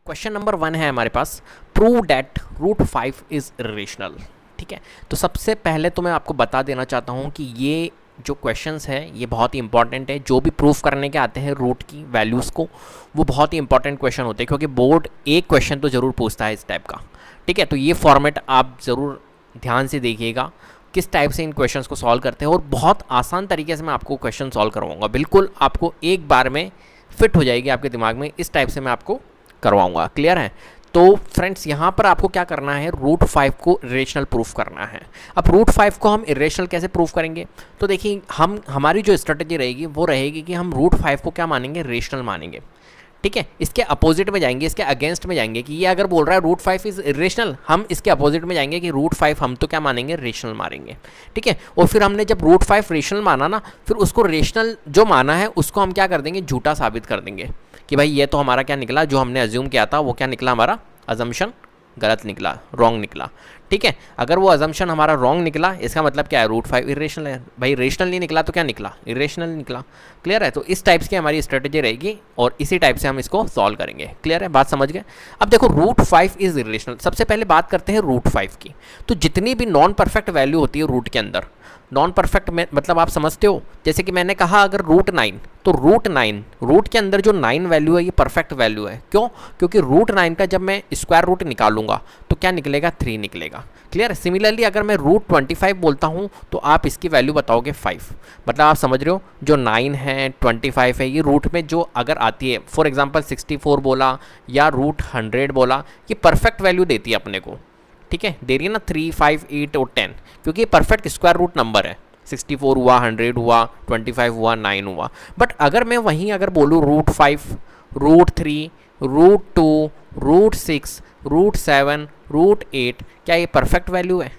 Question number 1 है हमारे पास, prove that root 5 is irrational. ठीक है, तो सबसे पहले तो मैं आपको बता देना चाहता हूँ कि ये जो क्वेश्चंस है ये बहुत ही इंपॉर्टेंट है। जो भी प्रूफ करने के आते हैं रूट की वैल्यूज़ को, वो बहुत ही इंपॉर्टेंट क्वेश्चन होते हैं, क्योंकि बोर्ड एक क्वेश्चन तो ज़रूर पूछता है इस टाइप का। ठीक है, तो ये फॉर्मेट आप ज़रूर ध्यान से देखिएगा किस टाइप से इन क्वेश्चंस को सॉल्व करते हैं, और बहुत आसान तरीके से मैं आपको क्वेश्चन सॉल्व करवाऊँगा। बिल्कुल आपको एक बार में फिट हो जाएगी आपके दिमाग में, इस टाइप से मैं आपको करवाऊंगा। क्लियर है? तो फ्रेंड्स यहाँ पर आपको क्या करना है, रूट 5 को इरेशनल प्रूफ करना है। अब रूट 5 को हम इरेशनल कैसे प्रूफ करेंगे? तो देखिए, हमारी जो स्ट्रेटजी रहेगी वो रहेगी कि हम रूट 5 को क्या मानेंगे, रेशनल मानेंगे। ठीक है, इसके अपोजिट में जाएंगे, इसके अगेंस्ट में जाएंगे कि ये अगर बोल रहा है रूट 5 इज इरेशनल, हम इसके अपोजिट में जाएंगे कि रूट 5 हम तो क्या मानेंगे, रेशनल मानेंगे। ठीक है, और फिर हमने जब रूट 5 रेशनल माना ना, फिर उसको रेशनल जो माना है उसको हम क्या कर देंगे, झूठा साबित कर देंगे कि भाई ये तो हमारा क्या निकला, जो हमने अज्यूम किया था वो क्या निकला, हमारा अजम्पशन गलत निकला, रॉन्ग निकला। ठीक है, अगर वो अजम्पशन हमारा रॉन्ग निकला, इसका मतलब क्या है, रूट 5 इरेशनल है। भाई रेशनल नहीं निकला तो क्या निकला, इरेशनल निकला। क्लियर है? तो इस टाइप की हमारी स्ट्रेटेजी रहेगी और इसी टाइप से हम इसको सॉल्व करेंगे। क्लियर है? बात समझ गए? अब देखो, रूट 5 इज इरेशनल। सबसे पहले बात करते हैं रूट 5 की। तो जितनी भी नॉन परफेक्ट वैल्यू होती है रूट के अंदर, नॉन परफेक्ट में मतलब आप समझते हो, जैसे कि मैंने कहा अगर रूट 9, तो रूट 9 रूट के अंदर जो 9 वैल्यू है ये परफेक्ट वैल्यू है। क्यों? क्योंकि रूट 9 का जब मैं स्क्वायर रूट निकालूंगा तो क्या निकलेगा, 3 निकलेगा। क्लियर है? सिमिलरली अगर मैं रूट 25 बोलता हूँ तो आप इसकी वैल्यू बताओगे 5। मतलब आप समझ रहे हो, जो 9 है 25 है, ये रूट में जो अगर आती है, फॉर एग्जाम्पल 64 बोला या रूट 100 बोला, ये परफेक्ट वैल्यू देती है अपने को। ठीक है, दे रही है ना 3, 5, 8 और 10, क्योंकि ये परफेक्ट स्क्वायर रूट नंबर है। 64 हुआ, 100 हुआ, 25 हुआ, 9 हुआ। बट अगर मैं वहीं अगर बोलूँ root 5, root 3, root 2, root 6, root 7, root 8, क्या ये परफेक्ट वैल्यू है?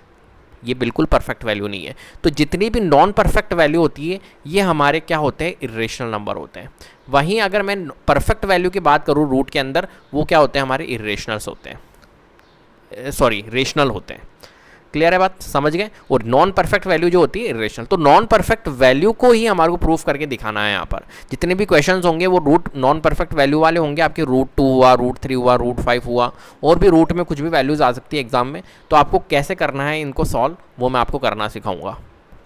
ये बिल्कुल परफेक्ट वैल्यू नहीं है। तो जितनी भी नॉन परफेक्ट वैल्यू होती है ये हमारे क्या होते हैं, इरेशनल नंबर होते हैं। वहीं अगर मैं परफेक्ट वैल्यू की बात करूँ रूट के अंदर, वो क्या होते हैं, हमारे इरेशनल्स होते हैं, सॉरी रेशनल होते हैं। क्लियर है बात, समझ गए? और नॉन परफेक्ट वैल्यू जो होती है इरेशनल। तो नॉन परफेक्ट वैल्यू को ही हमारे को प्रूफ करके दिखाना है। यहाँ पर जितने भी क्वेश्चंस होंगे वो रूट नॉन परफेक्ट वैल्यू वाले होंगे। आपके रूट 2 हुआ, रूट 3 हुआ, रूट 5 हुआ, और भी रूट में कुछ भी वैल्यूज आ सकती है एग्जाम में। तो आपको कैसे करना है इनको सॉल्व, वो मैं आपको करना सिखाऊंगा।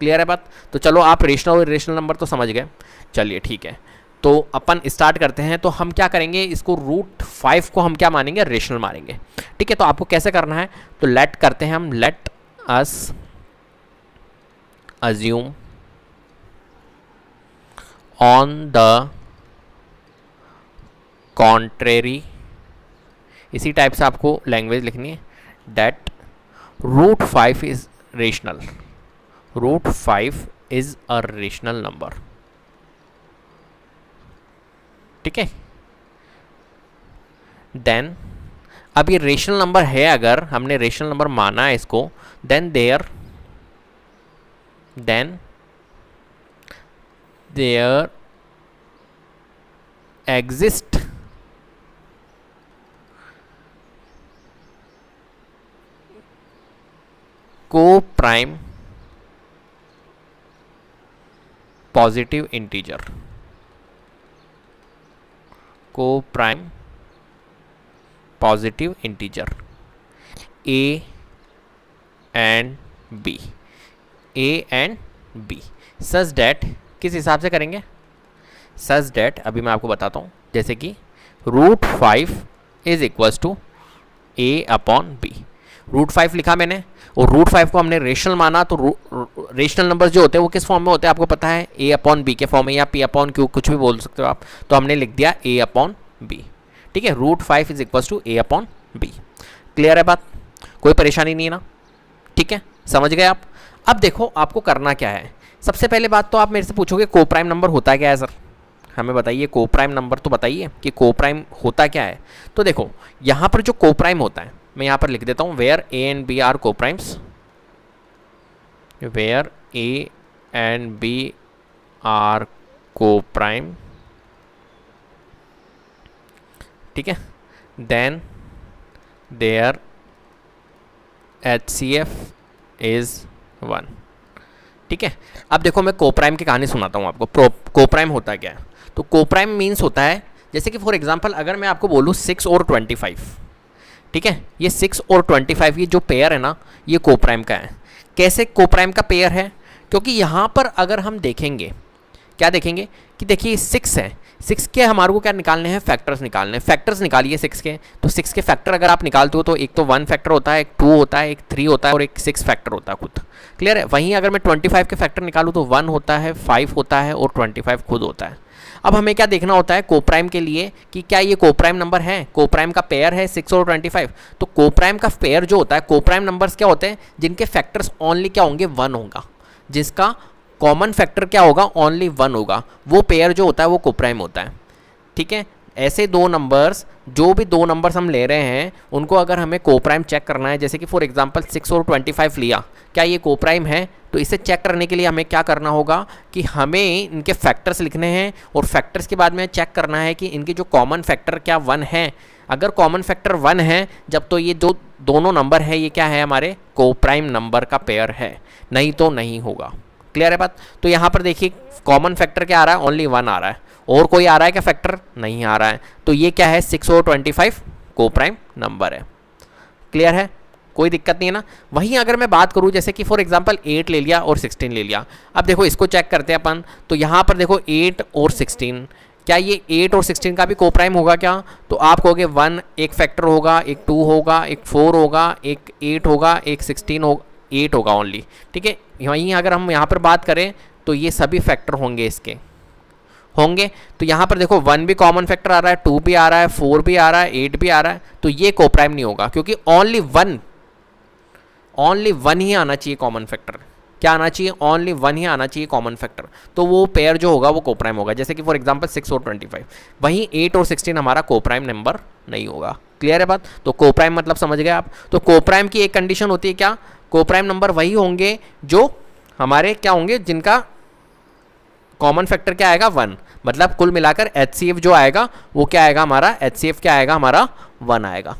क्लियर है बात? तो चलो, आप रेशनल और इरेशनल नंबर तो समझ गए। चलिए ठीक है, तो अपन स्टार्ट करते हैं। तो हम क्या करेंगे, इसको रूट 5 को हम क्या मानेंगे, रेशनल मानेंगे। ठीक है, तो आपको कैसे करना है, तो लेट करते हैं हम, let us assume on the contrary, इसी टाइप से आपको लैंग्वेज लिखनी है, that root 5 is rational, root 5 is a rational number. ठीक है, देन अब ये रेशनल नंबर है, अगर हमने रेशनल नंबर माना है इसको, then there exist coprime positive integer, को prime positive integer a and b, a and b, such that, किस हिसाब से करेंगे, सच डैट अभी मैं आपको बताता हूँ। जैसे कि root 5 is equals to a upon b। Root 5 लिखा मैंने, और रूट 5 को हमने रेशनल माना, तो रेशनल नंबर्स जो होते हैं वो किस फॉर्म में होते हैं आपको पता है, a अपॉन b के फॉर्म में, या p अपॉन q, कुछ भी बोल सकते हो आप। तो हमने लिख दिया a अपॉन b। ठीक है, root 5 is equals to a upon b। Clear है बात? कोई परेशानी नहीं है ना? ठीक है, समझ गए आप? अब देखो आपको करना क्या है। सबसे पहले बात तो आप मेरे से पूछोगे को प्राइम नंबर होता क्या है सर, हमें बताइए को प्राइम नंबर तो बताइए कि को प्राइम होता क्या है। तो देखो यहाँ पर जो को प्राइम होता है, मैं यहाँ पर लिख देता हूँ, where a and b are coprimes, where a and b are coprime. ठीक है, देन देयर HCF इज 1। ठीक है, अब देखो मैं कोप्राइम की कहानी सुनाता हूँ आपको। कोप्राइम होता क्या है? तो कोप्राइम मीन्स होता है जैसे कि फॉर एग्जांपल अगर मैं आपको बोलूँ 6 और 25, ठीक है, ये 6 और 25 ये जो पेयर है ना, ये कोप्राइम का है। कैसे कोप्राइम का पेयर है? क्योंकि यहाँ पर अगर हम देखेंगे, क्या देखेंगे कि देखिए 6 है, 6 के हमारे को क्या निकालने हैं, फैक्टर्स निकालने हैं। फैक्टर्स निकालिए 6 के, तो 6 के फैक्टर अगर आप निकालते हो तो एक तो 1 फैक्टर होता है, एक 2 होता है, एक 3 होता है और एक 6 फैक्टर होता है खुद। क्लियर है? वहीं अगर मैं 25 के फैक्टर निकालूँ तो 1 होता है, 5 होता है और 25 खुद होता है। अब हमें क्या देखना होता है कोप्राइम के लिए कि क्या ये कोप्राइम नंबर है, कोप्राइम का पेयर है 6 और 25। तो कोप्राइम का पेयर जो होता है, कोप्राइम नंबर्स क्या होते हैं, जिनके फैक्टर्स ओनली क्या होंगे, 1 होगा, जिसका कॉमन फैक्टर क्या होगा, ओनली 1 होगा, वो पेयर जो होता है वो कोप्राइम होता है। ठीक है, ऐसे दो नंबर्स, जो भी दो नंबर्स हम ले रहे हैं उनको अगर हमें कोप्राइम चेक करना है, जैसे कि फॉर एग्जांपल 6 और 25 लिया, क्या ये कोप्राइम है, तो इसे चेक करने के लिए हमें क्या करना होगा कि हमें इनके फैक्टर्स लिखने हैं और फैक्टर्स के बाद में चेक करना है कि इनके जो कॉमन फैक्टर क्या 1 है। अगर कॉमन फैक्टर 1 है जब, तो ये जो दोनों नंबर है ये क्या है, हमारे कोप्राइम नंबर का पेयर है, नहीं तो नहीं होगा। क्लियर है बात? तो यहाँ पर देखिए कॉमन फैक्टर क्या आ रहा है, ओनली 1 आ रहा है, और कोई आ रहा है क्या फैक्टर, नहीं आ रहा है, तो ये क्या है, 6 और 25 कोप्राइम नंबर है। क्लियर है? कोई दिक्कत नहीं है ना। वहीं अगर मैं बात करूं जैसे कि फॉर एग्जांपल 8 ले लिया और 16 ले लिया, अब देखो इसको चेक करते हैं अपन, तो यहाँ पर देखो 8 और 16, क्या ये 8 और 16 का भी कोप्राइम होगा क्या, तो आप कहोगे 1 एक फैक्टर होगा, एक 2 होगा, एक 4 होगा, एक 8 होगा, एक 16 होगा, 8 होगा ओनली। ठीक है, वहीं अगर हम यहाँ पर बात करें तो ये सभी फैक्टर होंगे इसके होंगे, तो यहाँ पर देखो 1 भी कॉमन फैक्टर आ रहा है, 2 भी आ रहा है, 4 भी आ रहा है, 8 भी आ रहा है, तो ये कोप्राइम नहीं होगा, क्योंकि ओनली वन ही आना चाहिए कॉमन फैक्टर। क्या आना चाहिए, ओनली 1 ही आना चाहिए कॉमन फैक्टर, तो वो पेयर जो होगा वो कोप्राइम होगा। जैसे कि फॉर एग्जांपल 6 और 25, वहीं 8 और 16 हमारा कोप्राइम नंबर नहीं होगा। क्लियर है बात? तो कोप्राइम मतलब समझ गए आप। तो कोप्राइम की एक कंडीशन होती है क्या, कोप्राइम नंबर वही होंगे जो हमारे क्या होंगे, जिनका कॉमन फैक्टर क्या आएगा, 1, मतलब कुल मिलाकर HCF जो आएगा वो क्या आएगा हमारा, HCF क्या आएगा हमारा, 1 आएगा।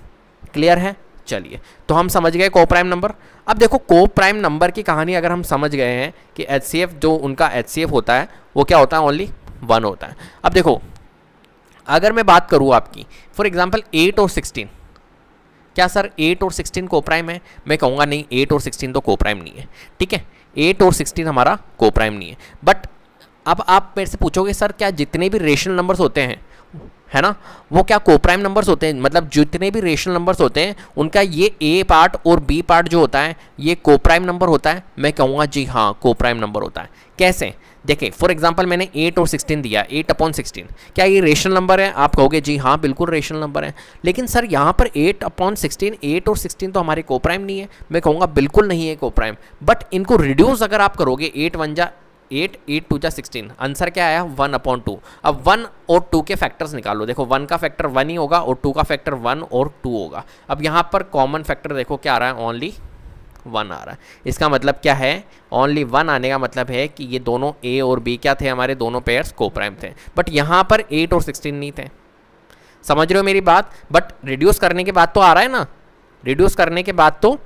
क्लियर है? चलिए, तो हम समझ गए कोप्राइम नंबर। अब देखो कोप्राइम नंबर की कहानी अगर हम समझ गए हैं कि HCF जो उनका HCF होता है वो क्या होता है, ओनली 1 होता है। अब देखो अगर मैं बात करूँ आपकी फॉर एग्जांपल 8 और 16, क्या सर 8 और 16 कोप्राइम है, मैं कहूँगा नहीं, 8 और 16 तो कोप्राइम नहीं है। ठीक है, 8 और 16 हमारा कोप्राइम नहीं है। बट अब आप मेरे से पूछोगे सर क्या जितने भी रेशनल नंबर्स होते हैं, है ना, वो क्या कोप्राइम नंबर्स होते हैं, मतलब जितने भी रेशनल नंबर्स होते हैं उनका ये A पार्ट और B पार्ट जो होता है ये कोप्राइम नंबर होता है, मैं कहूँगा जी हाँ कोप्राइम नंबर होता है। कैसे, देखिए फॉर एग्जांपल मैंने 8 और 16 दिया, 8/16, क्या ये रेशनल नंबर है, आप कहोगे जी हाँ बिल्कुल रेशनल नंबर है। लेकिन सर यहाँ पर 8/16, 8 और 16 तो हमारे कोप्राइम नहीं है, मैं कहूँगा बिल्कुल नहीं है कोप्राइम। बट इनको रिड्यूस अगर आप करोगे, 8 1 जा 8, 8 2 जा 16, आंसर क्या आया, 1/2। अब 1 और 2 के फैक्टर्स निकालो, देखो 1 का फैक्टर 1 ही होगा और 2 का फैक्टर 1 और 2 होगा। अब यहाँ पर कॉमन फैक्टर देखो क्या आ रहा है, ओनली 1 आ रहा है। इसका मतलब क्या है, ओनली 1 आने का मतलब है कि ये दोनों A और B क्या थे, हमारे दोनों पेयर्स कोप्राइम थे। बट यहाँ पर 8 और 16 नहीं थे, समझ रहे हो मेरी बात। बट रिड्यूस करने के बाद तो आ रहा है ना, रिड्यूस करने के बाद तो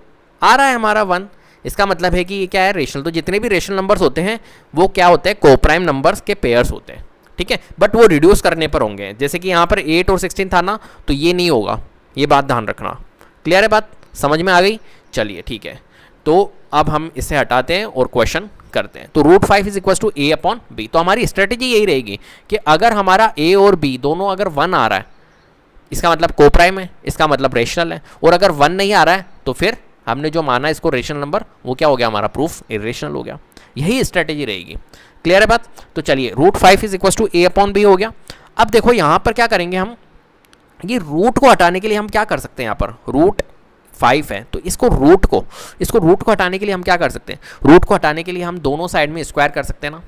आ रहा है हमारा 1, इसका मतलब है कि ये क्या है, रेशनल। तो जितने भी रेशनल नंबर्स होते हैं वो क्या होते हैं, कोप्राइम नंबर्स के पेयर्स होते हैं। ठीक है, बट वो रिड्यूस करने पर होंगे। जैसे कि यहाँ पर 8 और 16 था ना, तो ये नहीं होगा, ये बात ध्यान रखना। क्लियर है बात, समझ में आ गई? चलिए ठीक है, तो अब हम इसे हटाते हैं और क्वेश्चन करते हैं। तो √5 = A/B, तो हमारी स्ट्रेटेजी यही रहेगी कि अगर हमारा A और B दोनों अगर 1 आ रहा है, इसका मतलब कोप्राइम है, इसका मतलब रेशनल है। और अगर 1 नहीं आ रहा है तो फिर हमने जो माना इसको रेशनल नंबर, वो क्या हो गया हमारा, प्रूफ इरेशनल हो गया। यही स्ट्रेटेजी रहेगी। क्लियर है बात? तो चलिए √5 = A/B हो गया। अब देखो यहाँ पर क्या करेंगे हम, ये रूट को हटाने के लिए हम क्या कर सकते हैं, यहाँ पर √5 है तो इसको रूट को हटाने के लिए हम क्या कर सकते हैं, रूट को हटाने के लिए हम दोनों साइड में स्क्वायर कर सकते हैं ना।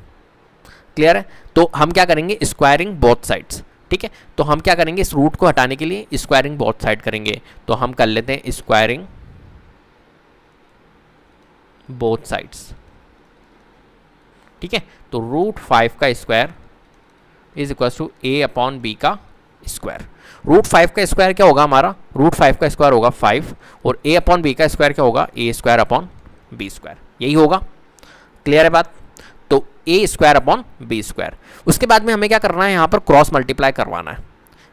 क्लियर है? तो हम क्या करेंगे, स्क्वायरिंग बोथ साइड्स। ठीक है, तो हम क्या करेंगे, इस रूट को हटाने के लिए स्क्वायरिंग बोथ साइड करेंगे। तो हम कर लेते हैं स्क्वायरिंग बोथ साइड्स। ठीक है, तो √5 का स्क्वायर = A/B का स्क्वायर। √5 का स्क्वायर क्या होगा हमारा, √5 का स्क्वायर होगा 5 और A/B का स्क्वायर क्या होगा, A²/B², यही होगा। क्लियर है बात? तो A²/B²। उसके बाद में हमें क्या करना है, यहाँ पर क्रॉस मल्टीप्लाई करवाना है।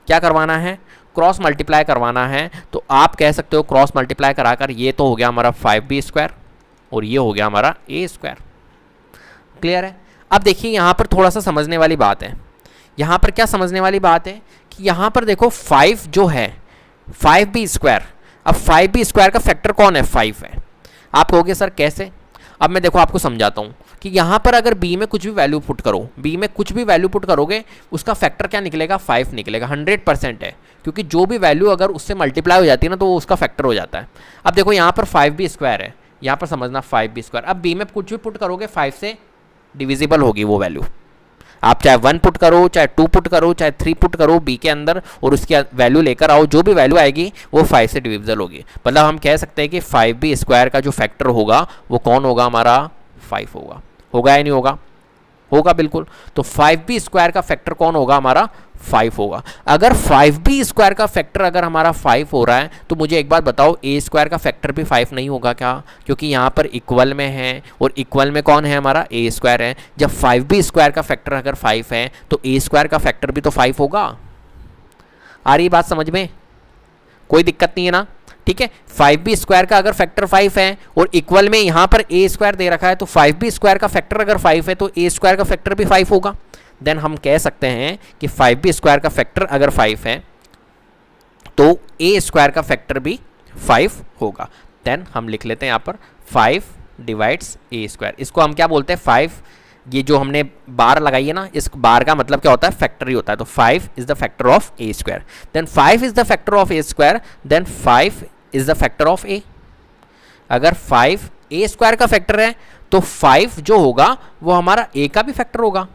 क्या करवाना है, क्रॉस मल्टीप्लाई करवाना है। तो आप कह सकते हो क्रॉस मल्टीप्लाई कराकर ये तो हो गया हमारा 5b² और ये हो गया हमारा a²। क्लियर है। अब देखिए यहाँ पर थोड़ा सा समझने वाली बात है। यहाँ पर क्या समझने वाली बात है कि यहाँ पर देखो 5 जो है 5b², अब 5b² का फैक्टर कौन है, 5 है। आप कहोगे सर कैसे, अब मैं देखो आपको समझाता हूँ कि यहाँ पर अगर b में कुछ भी वैल्यू पुट करो, b में कुछ भी वैल्यू पुट करोगे उसका फैक्टर क्या निकलेगा, 5 निकलेगा। 100% है, क्योंकि जो भी वैल्यू अगर उससे मल्टीप्लाई हो जाती है ना तो वो उसका फैक्टर हो जाता है। अब देखो यहाँ पर 5b² है, यहाँ पर समझना 5b², अब b में कुछ भी पुट करोगे 5 से डिविजिबल होगी वो वैल्यू। आप चाहे 1 पुट करो, चाहे 2 पुट करो, चाहे 3 पुट करो b के अंदर और उसकी वैल्यू लेकर आओ, जो भी वैल्यू आएगी वो 5 से डिविजिबल होगी। मतलब हम कह सकते हैं कि 5b² का जो फैक्टर होगा वो कौन होगा, हमारा 5 होगा। होगा या नहीं होगा, होगा बिल्कुल। तो 5b² का फैक्टर कौन होगा, हमारा 5 होगा। अगर 5b² का फैक्टर अगर हमारा 5 हो रहा है तो मुझे एक बात बताओ a² का फैक्टर भी 5 नहीं होगा क्या, क्योंकि यहाँ पर इक्वल में है और इक्वल में कौन है, हमारा a² है। जब 5b² का फैक्टर अगर 5 है तो a² का फैक्टर भी तो 5 होगा। आ रही बात समझ में, कोई दिक्कत नहीं है ना, ठीक है। 5b² का अगर फैक्टर 5 है और इक्वल में यहाँ पर a² दे रखा है तो 5b² का फैक्टर अगर 5 है तो a² का फैक्टर भी 5 होगा। देन हम कह सकते हैं कि 5b² का फैक्टर अगर 5 है तो a² का फैक्टर भी 5 होगा। देन हम लिख लेते हैं यहाँ पर 5 डिवाइड्स a²। इसको हम क्या बोलते हैं, 5, ये जो हमने बार लगाई है ना, इस बार का मतलब क्या होता है, फैक्टर ही होता है। तो 5 is the factor of a²। Then 5 is the factor of a², then 5 is the factor of a। अगर 5 a² का फैक्टर है तो 5 जो होगा वो हमारा a का भी फैक्टर होगा।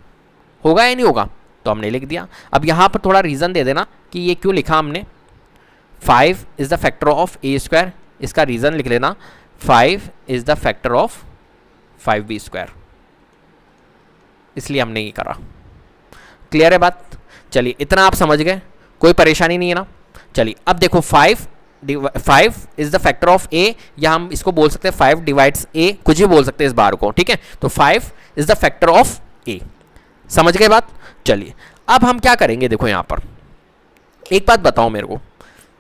होगा या नहीं होगा, तो हमने लिख दिया। अब यहाँ पर थोड़ा रीज़न दे देना कि ये क्यों लिखा हमने, 5 is the factor of a², इसका रीज़न लिख लेना, 5 is the factor of 5b², इसलिए हमने ये करा। क्लियर है बात, चलिए इतना आप समझ गए, कोई परेशानी नहीं है ना। चलिए अब देखो 5 is the factor of a, या हम इसको बोल सकते हैं 5 डिवाइड्स a, कुछ भी बोल सकते हैं इस बार को, ठीक है। तो 5 is the factor of a, समझ गए बात। चलिए अब हम क्या करेंगे, देखो यहाँ पर एक बात बताओ मेरे को,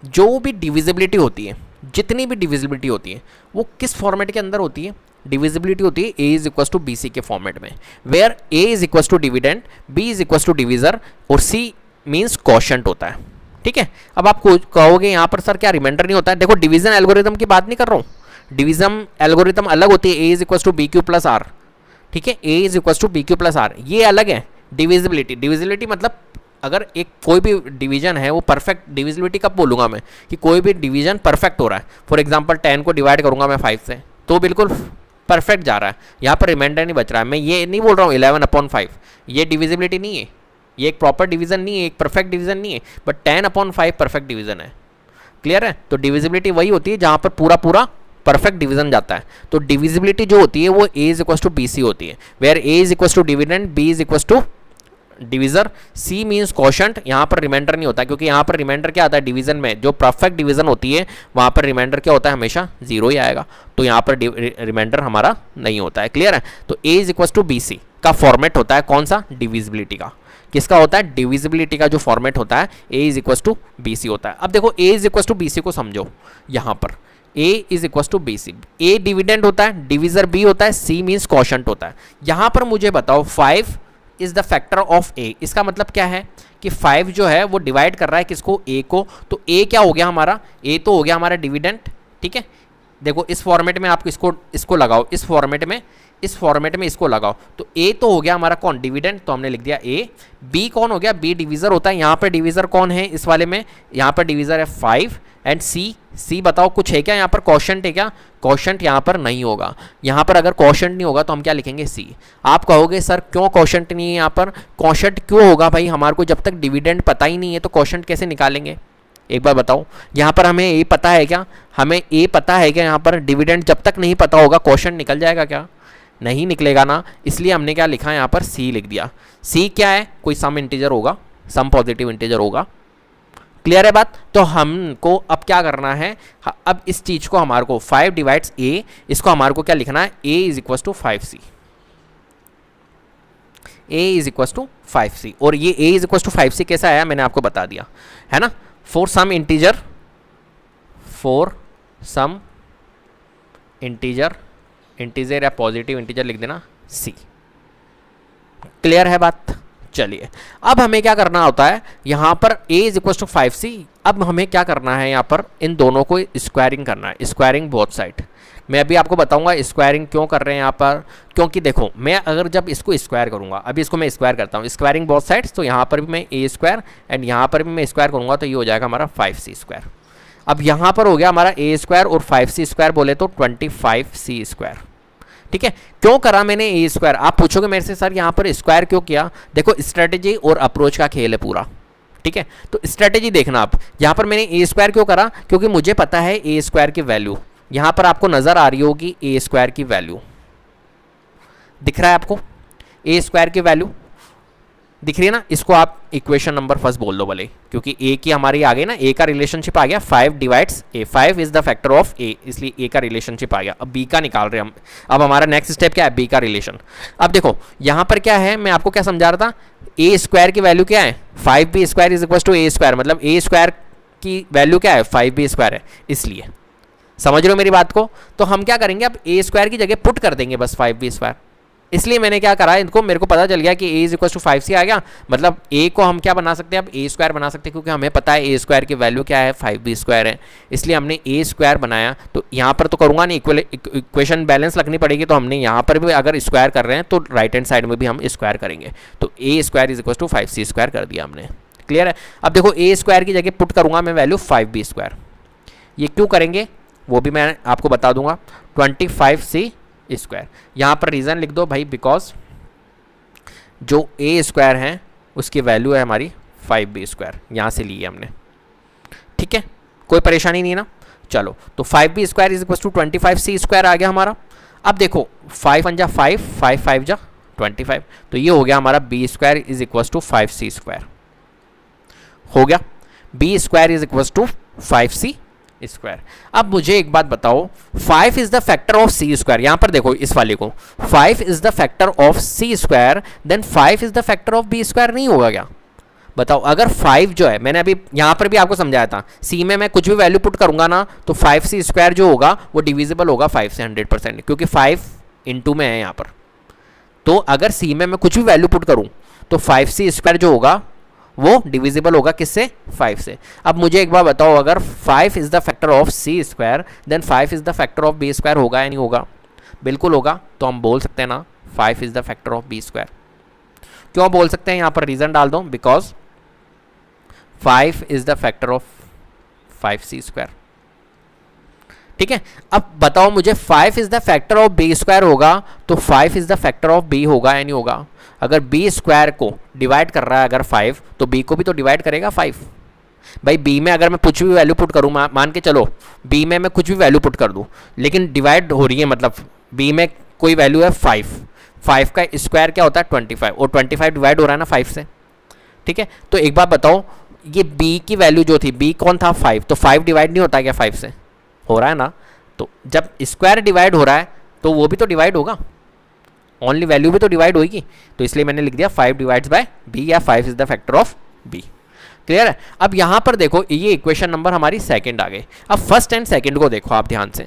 जो भी डिविजिबिलिटी होती है, जितनी भी डिविजिबिलिटी होती है वो किस फॉर्मेट के अंदर होती है, डिविजिबिलिटी होती है a is equal to b c के फॉर्मेट में, where a is equal to dividend, b is equal to divisor और c मीन्स क्वोशंट होता है, ठीक है। अब आप कहोगे यहाँ पर सर क्या रिमाइंडर नहीं होता है, देखो डिवीजन एल्गोरिथम की बात नहीं कर रहा हूँ, डिवीजन एल्गोरिथम अलग होती है, a is equal to b q plus r, ठीक है, a is equal to b q plus r, ये अलग है। डिविजिबिलिटी मतलब अगर एक कोई भी डिवीजन है वो परफेक्ट, डिविजिबिलिटी कब बोलूँगा मैं कि कोई भी डिवीजन परफेक्ट हो रहा है। फॉर एग्जांपल 10 को डिवाइड करूँगा मैं 5 से तो बिल्कुल परफेक्ट जा रहा है, यहाँ पर रिमाइंडर नहीं बच रहा है। मैं ये नहीं बोल रहा हूँ 11/5, ये डिविजिबिलिटी नहीं है, ये एक प्रॉपर डिवीजन नहीं है, एक परफेक्ट डिवीजन नहीं है, बट 10/5 परफेक्ट डिवीजन है। क्लियर है, तो डिविजिबिलिटी वही होती है जहाँ पर पूरा पूरा परफेक्ट डिवीजन जाता है। तो डिविजिबिलिटी जो होती है वो a is equal to b c होती है, where a is equal to dividend, b is equal to divisor, c means quotient. यहाँ पर रिमाइंडर नहीं होता क्योंकि यहाँ पर रिमाइंडर क्या आता है, डिवीजन में जो परफेक्ट डिवीजन होती है वहाँ पर रिमाइंडर क्या होता है, हमेशा 0 ही आएगा, तो यहाँ पर रिमाइंडर हमारा नहीं होता है। क्लियर है, तो a is equal to b c का फॉर्मेट होता है कौन सा, डिविजिबिलिटी का। किसका होता है, डिविजिबिलिटी का जो फॉर्मेट होता है a is equal to b c होता है। अब देखो a is equal to b c को समझो, यहाँ पर a is equal to b c, a dividend होता है, डिविजर b होता है, c मीन्स क्वोशंट होता है। यहाँ पर मुझे बताओ 5 is the factor of a, इसका मतलब क्या है कि 5 जो है वो डिवाइड कर रहा है किसको, a को, तो a क्या हो गया हमारा, a तो हो गया हमारा डिविडेंड, ठीक है। देखो इस फॉर्मेट में आप इसको लगाओ, इस फॉर्मेट में इसको लगाओ, तो a तो हो गया हमारा कौन, डिविडेंड, तो हमने लिख दिया a। b कौन हो गया, b डिवीजर होता है, यहाँ पर डिवीजर कौन है इस वाले में, यहाँ पर डिवीजर है 5, एंड c बताओ कुछ है क्या यहाँ पर, क्वोशंट है क्या, क्वोशंट यहाँ पर नहीं होगा। यहाँ पर अगर क्वोशंट नहीं होगा तो हम क्या लिखेंगे, c। आप कहोगे सर क्यों क्वोशंट नहीं है, यहाँ पर क्वोशंट क्यों होगा भाई, हमारे को जब तक डिविडेंड पता ही नहीं है तो क्वोशंट कैसे निकालेंगे, एक बार बताओ। यहाँ पर हमें a पता है क्या, हमें a पता है क्या, यहाँ पर डिविडेंड जब तक नहीं पता होगा क्वोशंट निकल जाएगा क्या, नहीं निकलेगा ना, इसलिए हमने क्या लिखा है यहाँ पर, c लिख दिया। c क्या है, कोई सम इंटीजर होगा, सम पॉजिटिव इंटीजर होगा। क्लियर है बात, तो हमको अब क्या करना है, अब इस चीज को हमारे को 5 डिवाइड्स a, इसको हमारे को क्या लिखना है, a is equal to 5c, a is equal to 5c, और ये ए इज इक्वल टू 5c कैसा आया मैंने आपको बता दिया है ना। फॉर सम इंटीजर इंटीजर या पॉजिटिव इंटीजर लिख देना c। क्लियर है बात। चलिए अब हमें क्या करना होता है, यहाँ पर a is equal to 5c। अब हमें क्या करना है, यहाँ पर इन दोनों को स्क्वायरिंग करना है, स्क्वायरिंग बोथ साइड। मैं अभी आपको बताऊंगा स्क्वायरिंग क्यों कर रहे हैं यहाँ पर, क्योंकि देखो मैं अगर जब इसको स्क्वायर करूंगा, अभी इसको मैं स्क्वायर करता हूँ, स्क्वायरिंग बोथ साइड्स, तो यहाँ पर भी मैं a स्क्वायर एंड यहाँ पर भी मैं स्क्वायर करूँगा, तो ये हो जाएगा हमारा 5c स्क्वायर। अब यहाँ पर हो गया हमारा a स्क्वायर और 5c स्क्वायर बोले तो 25c स्क्वायर। ठीक है, क्यों करा मैंने ए स्क्वायर, आप पूछोगे मेरे से सर यहाँ पर स्क्वायर क्यों किया। देखो स्ट्रेटेजी और अप्रोच का खेल है पूरा। ठीक है, तो स्ट्रेटेजी देखना आप, यहाँ पर मैंने ए स्क्वायर क्यों करा, क्योंकि मुझे पता है ए स्क्वायर की वैल्यू, यहाँ पर आपको नजर आ रही होगी ए स्क्वायर की वैल्यू, दिख रहा है आपको ए स्क्वायर की वैल्यू दिख रही है ना। इसको आप इक्वेशन नंबर फर्स्ट बोल दो भले, क्योंकि ए की हमारी आ गई ना, ए का रिलेशनशिप आ गया 5 divides a, 5 is the factor of a, इसलिए ए का रिलेशनशिप आ गया। अब बी का निकाल रहे हैं हम। अब हमारा नेक्स्ट स्टेप क्या है, बी का रिलेशन। अब देखो यहाँ पर क्या है, मैं आपको क्या समझा रहा था, ए स्क्वायर की वैल्यू क्या है 5b square is equal to a square, मतलब ए स्क्वायर की वैल्यू क्या है 5b स्क्वायर है, इसलिए समझ रहे हो मेरी बात को। तो हम क्या करेंगे, अब ए स्क्वायर की जगह पुट कर देंगे बस 5b स्क्वायर। इसलिए मैंने क्या करा, इनको मेरे को पता चल गया कि a is equal to 5c आ गया, मतलब a को हम क्या बना सकते हैं, अब a स्क्वायर बना सकते हैं, क्योंकि हमें पता है a स्क्वायर की वैल्यू क्या है 5b स्क्वायर है, इसलिए हमने a स्क्वायर बनाया। तो यहाँ पर तो करूँगा नहीं, इक्वेशन बैलेंस रखनी पड़ेगी, तो हमने यहाँ पर भी अगर स्क्वायर कर रहे हैं तो राइट हैंड साइड में भी हम स्क्वायर करेंगे, तो a square is equal to 5c square कर दिया हमने। क्लियर है। अब देखो a स्क्वायर की जगह पुट करूँगा मैं वैल्यू 5b स्क्वायर, ये क्यों करेंगे वो भी मैं आपको बता दूंगा, 25c स्क्वायर। यहाँ पर रीज़न लिख दो भाई, बिकॉज जो a स्क्वायर है उसकी वैल्यू है हमारी 5b स्क्वायर, यहाँ से ली है हमने। ठीक है, कोई परेशानी नहीं ना। चलो तो 5b square is equal to 25c square आ गया हमारा। अब देखो 5 1 जा 5, 5 5 जा 25, तो ये हो गया हमारा b square is equal to 5c square हो गया। b square is equal to 5c square. अब मुझे एक बात बताओ, 5 is the factor of c square, यहां पर देखो इस वाले को 5 is the factor of c square, then 5 is the factor of b square नहीं होगा क्या। बताओ, अगर 5 जो है, मैंने अभी यहां पर भी आपको समझाया था, c में मैं कुछ भी वैल्यू पुट करूंगा ना, तो 5c स्क्वायर जो होगा वो डिविजिबल होगा 5 से 100%, क्योंकि 5 इंटू में है यहाँ पर। तो अगर c में मैं कुछ भी वैल्यू पुट करूं तो 5c स्क्वायर जो होगा वो डिविजिबल होगा किससे, 5 से। अब मुझे एक बार बताओ, अगर 5 is the factor of c square, then 5 is the factor of b square होगा या नहीं होगा, बिल्कुल होगा। तो हम बोल सकते हैं ना 5 is the factor of b square. क्यों बोल सकते हैं, यहाँ पर रीजन डाल दो, because 5 is the factor of 5c square. ठीक है, अब बताओ मुझे 5 is the factor of b square होगा तो 5 is the factor of b होगा या नहीं होगा। अगर b स्क्वायर को डिवाइड कर रहा है अगर 5, तो b को भी तो डिवाइड करेगा 5। भाई b में अगर मैं कुछ भी वैल्यू पुट करूँ, मान के चलो b में मैं कुछ भी वैल्यू पुट कर दूँ, लेकिन डिवाइड हो रही है, मतलब b में कोई वैल्यू है 5 का स्क्वायर क्या होता है 25, और 25 डिवाइड हो रहा है ना 5 से। ठीक है, तो एक बात बताओ, ये b की वैल्यू जो थी, b कौन था 5, तो 5 डिवाइड नहीं होता क्या 5 से, हो रहा है ना। तो जब स्क्वायर डिवाइड हो रहा है तो वो भी तो डिवाइड होगा, ओनली वैल्यू भी तो डिवाइड होगी, तो इसलिए मैंने लिख दिया 5 डिवाइड्स बाय b, या 5 is the factor of b। Clear है। अब यहाँ पर देखो ये इक्वेशन नंबर हमारी सेकंड आ गई। अब फर्स्ट एंड सेकंड को देखो आप ध्यान से।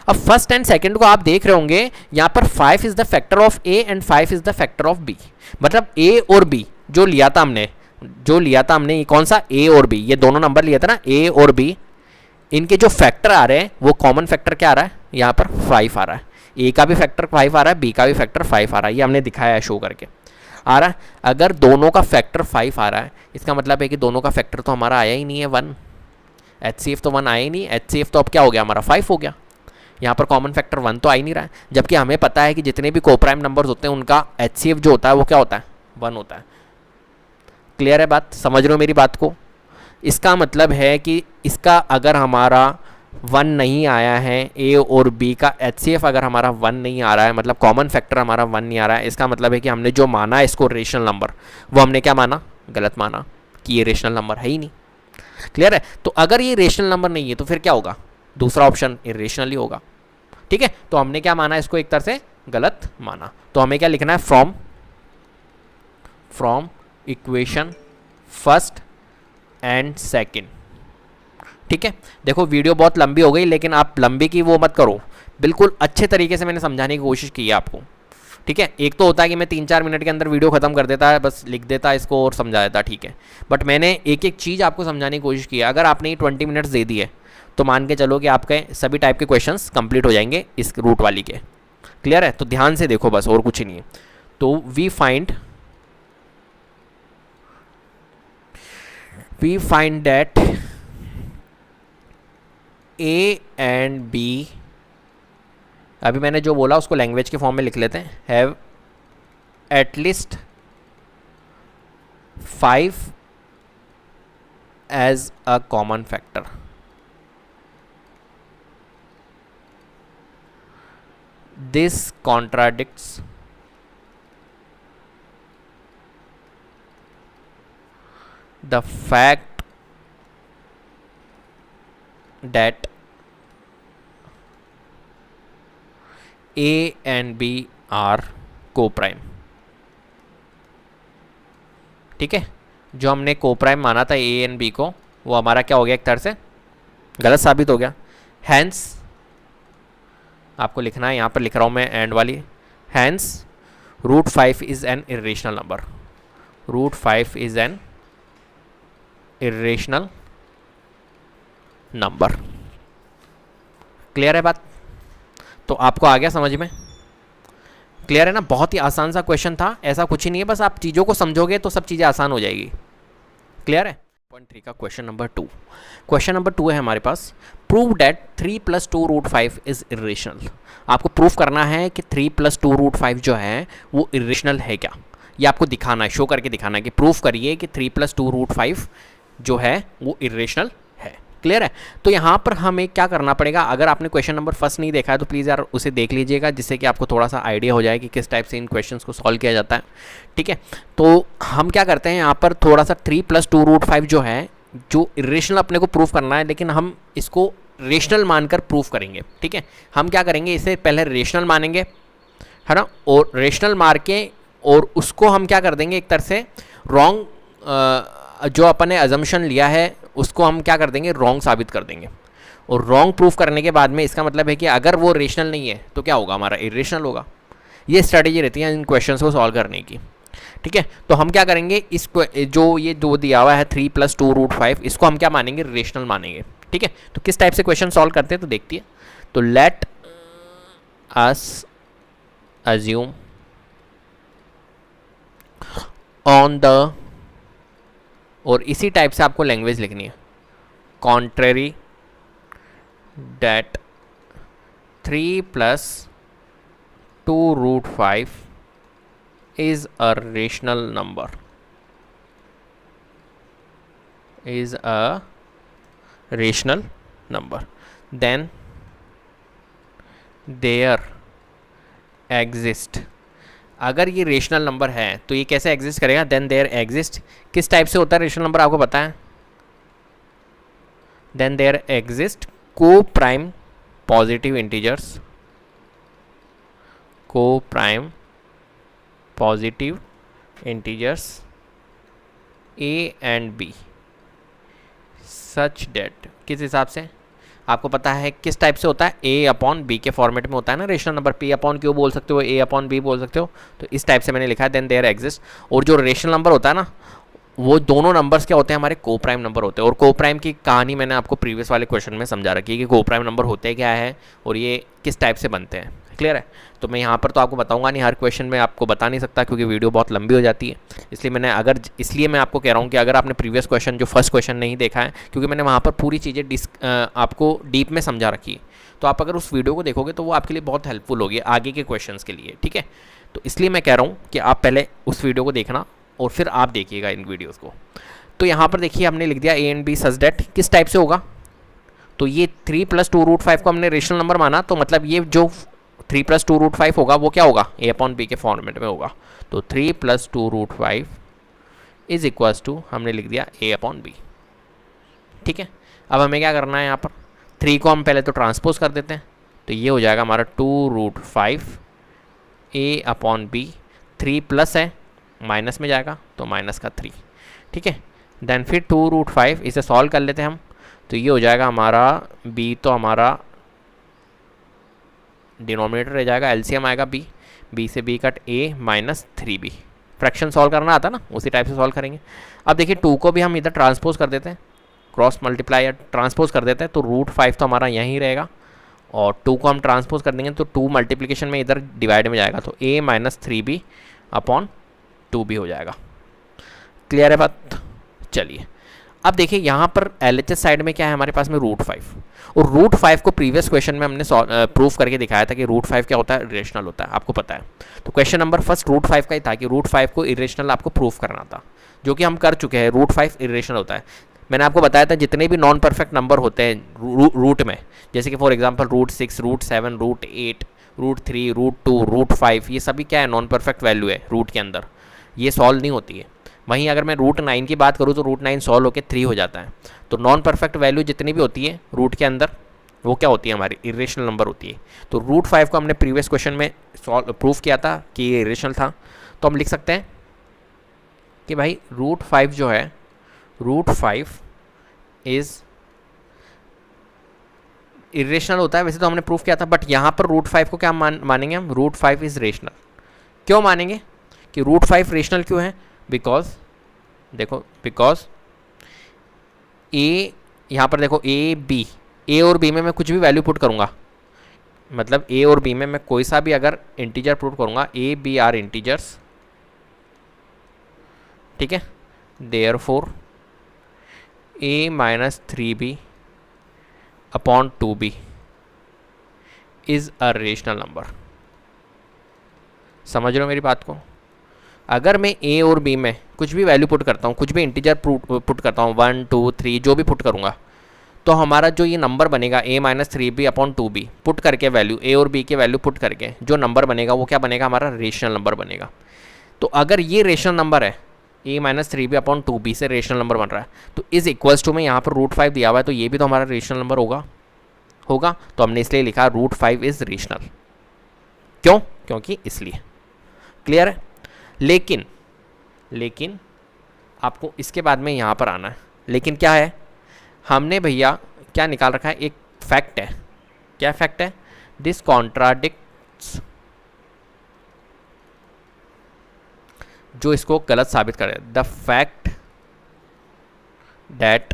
अब फर्स्ट एंड सेकंड को आप देख रहे होंगे, यहाँ पर 5 is the factor of a and 5 is the factor of b, मतलब a और b जो लिया था हमने, ये कौन सा a और b, ये दोनों नंबर लिया था ना a और b, इनके जो फैक्टर आ रहे हैं वो कॉमन फैक्टर क्या आ रहा है, यहाँ पर 5 आ रहा है। a का भी फैक्टर 5 आ रहा है, b का भी फैक्टर 5 आ रहा है, ये हमने दिखाया है शो करके आ रहा है। अगर दोनों का फैक्टर 5 आ रहा है, इसका मतलब है कि दोनों का फैक्टर तो हमारा आया ही नहीं है 1, HCF तो 1 आया ही नहीं, HCF तो अब क्या हो गया हमारा 5 हो गया। यहाँ पर कॉमन फैक्टर 1 तो आ ही नहीं रहा है, जबकि हमें पता है कि जितने भी कोप्राइम नंबर्स होते हैं उनका HCF जो होता है वो क्या होता है 1 होता है। क्लियर है बात, समझ रहे हो मेरी बात को। इसका मतलब है कि इसका अगर हमारा 1 नहीं आया है, a और b का HCF अगर हमारा 1 नहीं आ रहा है, मतलब कॉमन फैक्टर हमारा 1 नहीं आ रहा है, इसका मतलब है कि हमने जो माना है इसको रेशनल नंबर, वो हमने क्या माना, गलत माना, कि ये रेशनल नंबर है ही नहीं। क्लियर है। तो अगर ये रेशनल नंबर नहीं है तो फिर क्या होगा, दूसरा ऑप्शन इरेशनल ही होगा। ठीक है, तो हमने क्या माना, इसको एक तरह से गलत माना। तो हमें क्या लिखना है, from from equation first and second. ठीक है, देखो वीडियो बहुत लंबी हो गई, लेकिन आप लंबी की वो मत करो, बिल्कुल अच्छे तरीके से मैंने समझाने की कोशिश की है आपको। ठीक है, एक तो होता है कि मैं 3-4 मिनट के अंदर वीडियो ख़त्म कर देता है, बस लिख देता है इसको और समझा देता, ठीक है, बट मैंने एक एक चीज़ आपको समझाने की कोशिश की है। अगर आपने ये 20 मिनट्स दे दिए तो मान के चलो कि आपके सभी टाइप के क्वेश्चंस कंप्लीट हो जाएंगे इस रूट वाली के। क्लियर है? तो ध्यान से देखो बस, और कुछ ही नहीं है। तो we find that a and b, अभी मैंने जो बोला उसको लैंग्वेज के फॉर्म में लिख लेते हैं, have at least 5 as a common factor. This contradicts the fact that A and B are co-prime। ठीक है, जो हमने co-prime माना था A and B को, वो हमारा क्या हो गया, एक तरह से गलत साबित हो गया। Hence आपको लिखना है, यहाँ पर लिख रहा हूँ मैं एंड वाली, Hence √5 is an irrational number। √5 is an irrational number। Clear है बात? तो आपको आ गया समझ में? क्लियर है ना? बहुत ही आसान सा क्वेश्चन था, ऐसा कुछ ही नहीं है, बस आप चीज़ों को समझोगे तो सब चीज़ें आसान हो जाएगी। क्लियर है? पॉइंट 3 का क्वेश्चन नंबर 2। क्वेश्चन नंबर 2 है हमारे पास, प्रूव डैट 3 + 2 √5 इज इरेशनल। आपको प्रूफ करना है कि 3 + 2 √5 जो है वो इरेशनल है क्या, ये आपको दिखाना है, शो करके दिखाना है कि प्रूफ करिए कि 3 + 2 √5 जो है वो इरेशनल है। क्लियर है? तो यहाँ पर हमें क्या करना पड़ेगा, अगर आपने क्वेश्चन नंबर फर्स्ट नहीं देखा है तो प्लीज़ यार उसे देख लीजिएगा, जिससे कि आपको थोड़ा सा आइडिया हो जाए कि किस टाइप से इन क्वेश्चंस को सॉल्व किया जाता है। ठीक है, तो हम क्या करते हैं यहाँ पर, थोड़ा सा 3 + 2 √5 जो है, जो इरेशनल अपने को प्रूफ करना है, लेकिन हम इसको रेशनल मानकर प्रूफ करेंगे। ठीक है, हम क्या करेंगे, इसे पहले रेशनल मानेंगे, है ना, और रेशनल मार के और उसको हम क्या कर देंगे, एक तरह से रॉन्ग, जो अपन ने अजम्पशन लिया है उसको हम क्या कर देंगे, रॉन्ग साबित कर देंगे। और रॉन्ग प्रूफ करने के बाद में इसका मतलब है कि अगर वो रेशनल नहीं है तो क्या होगा, हमारा इरेशनल होगा। ये स्ट्रैटेजी रहती है इन क्वेश्चंस को सॉल्व करने की। ठीक है, तो हम क्या करेंगे, इस जो ये दो दिया हुआ है 3 + 2 √5, इसको हम क्या मानेंगे, रेशनल मानेंगे। ठीक है, तो किस टाइप से क्वेश्चन सॉल्व करते हैं तो देखती है। तो late us assume on the, और इसी टाइप से आपको लैंग्वेज लिखनी है, contrary date 3 + 2 √5 is a rational number, is a rational number, then there exist, अगर ये रेशनल नंबर है तो ये कैसे एग्जिस्ट करेगा, देन देयर एग्जिस्ट, किस टाइप से होता है रेशनल नंबर आपको पता है, then there exist coprime positive integers, coprime positive integers a and b such that, किस हिसाब से आपको पता है किस टाइप से होता है, A/B के फॉर्मेट में होता है ना रेशनल नंबर, P/Q बोल सकते हो, A/B बोल सकते हो, तो इस टाइप से मैंने लिखा है, देन देयर एग्जिस्ट। और जो रेशनल नंबर होता है ना, वो दोनों नंबर्स क्या होते हैं, हमारे को प्राइम नंबर होते हैं। और को प्राइम की कहानी मैंने आपको प्रीवियस वाले क्वेश्चन में समझा रखी है कि को प्राइम नंबर होते क्या है और ये किस टाइप से बनते हैं। क्लियर है? तो मैं यहाँ पर तो आपको बताऊंगा नहीं, हर क्वेश्चन में आपको बता नहीं सकता क्योंकि वीडियो बहुत लंबी हो जाती है, इसलिए मैं आपको कह रहा हूँ कि अगर आपने प्रीवियस क्वेश्चन जो फर्स्ट क्वेश्चन नहीं देखा है, क्योंकि मैंने वहाँ पर पूरी चीज़ें आपको डीप में समझा रखी है, तो आप अगर उस वीडियो को देखोगे तो वो आपके लिए बहुत हेल्पफुल होगी आगे के क्वेश्चन के लिए। ठीक है, तो इसलिए मैं कह रहा हूँ कि आप पहले उस वीडियो को देखना और फिर आप देखिएगा इन वीडियोज़ को। तो यहाँ पर देखिए हमने लिख दिया A and B such that, किस टाइप से होगा, तो ये 3 + 2 √5 को हमने रेशनल नंबर माना, तो मतलब ये जो 3 + 2 √5 होगा वो क्या होगा, A/B के फॉर्मेट में होगा। तो 3 + 2 √5 इज इक्वल्स टू, हमने लिख दिया A/B। ठीक है, अब हमें क्या करना है, यहाँ पर 3 को हम पहले तो ट्रांसपोज कर देते हैं, तो ये हो जाएगा हमारा 2 √5 A/B, 3 प्लस है माइनस में जाएगा तो माइनस का 3, ठीक है। देन फिर 2√5 इसे सॉल्व कर लेते हैं हम, तो ये हो जाएगा हमारा b, तो हमारा डिनोमिनेटर रह जाएगा, एलसीएम आएगा b से b cut a minus 3b। Fraction solve करना आता ना, उसी टाइप से सॉल्व करेंगे। अब देखिए 2 को भी हम इधर ट्रांसपोज कर देते हैं, क्रॉस मल्टीप्लाई या ट्रांसपोज कर देते हैं, तो √5 तो हमारा यहीं रहेगा, और 2 को हम ट्रांसपोज कर देंगे तो 2 मल्टीप्लिकेशन में इधर डिवाइड में जाएगा, तो a minus 3b upon 2b हो जाएगा। क्लियर है बात? चलिए अब देखिए यहाँ पर LHS साइड में क्या है हमारे पास में √5, और √5 को प्रीवियस क्वेश्चन में हमने प्रूफ करके दिखाया था कि √5 क्या होता है, इरेशनल होता है, आपको पता है। तो क्वेश्चन नंबर फर्स्ट √5 का ही था कि √5 को इरेशनल आपको प्रूफ करना था, जो कि हम कर चुके हैं। √5 इरेशनल होता है। मैंने आपको बताया था जितने भी नॉन परफेक्ट नंबर होते हैं रूट में, जैसे कि फॉर एग्जांपल √6, √7, √8, √3, √2, √5, ये सभी क्या है, नॉन परफेक्ट वैल्यू है रूट के अंदर, ये सॉल्व नहीं होती है। वहीं अगर मैं √9 की बात करूँ तो √9 सॉल्व होकर 3 हो जाता है। तो नॉन परफेक्ट वैल्यू जितनी भी होती है रूट के अंदर, वो क्या होती है, हमारी इरेशनल नंबर होती है। तो √5 को हमने प्रीवियस क्वेश्चन में प्रूफ किया था कि ये इरेशनल था, तो हम लिख सकते हैं कि भाई √5 जो है, √5 इज़ इरेशनल होता है। वैसे तो हमने प्रूफ किया था, बट यहाँ पर √5 को क्या मानेंगे हम, √5 इज़ रेशनल। क्यों मानेंगे कि √5 रेशनल क्यों है? बिकॉज देखो, बिकॉज ए, यहाँ पर देखो ए और बी में मैं कुछ भी वैल्यू पुट करूँगा, मतलब ए और बी में मैं कोई सा भी अगर इंटीजर पुट करूँगा, ए बी आर इंटीजर्स, ठीक है। Therefore a minus 3b upon 2b is a rational number. समझ रहे हो मेरी बात को? अगर मैं a और b में कुछ भी वैल्यू पुट करता हूँ, कुछ भी इंटीजर पुट करता हूँ, 1 2 3 जो भी पुट करूँगा, तो हमारा जो ये नंबर बनेगा a minus 3b upon 2b, put करके वैल्यू a और b के वैल्यू पुट करके जो नंबर बनेगा वो क्या बनेगा, हमारा रेशनल नंबर बनेगा। तो अगर ये रेशनल नंबर है, a minus 3b upon 2b से रेशनल नंबर बन रहा है, तो इज इक्वल्स टू में यहाँ पर √5 दिया हुआ है, तो ये भी तो हमारा रेशनल नंबर होगा। तो हमने इसलिए लिखा √5 इज़ रेशनल। क्यों? क्योंकि इसलिए। क्लियर है? लेकिन आपको इसके बाद में यहाँ पर आना है। लेकिन क्या है, हमने भैया क्या निकाल रखा है, एक फैक्ट है। क्या फैक्ट है? दिस कॉन्ट्राडिक्ट्स, जो इसको गलत साबित करे, द फैक्ट दैट,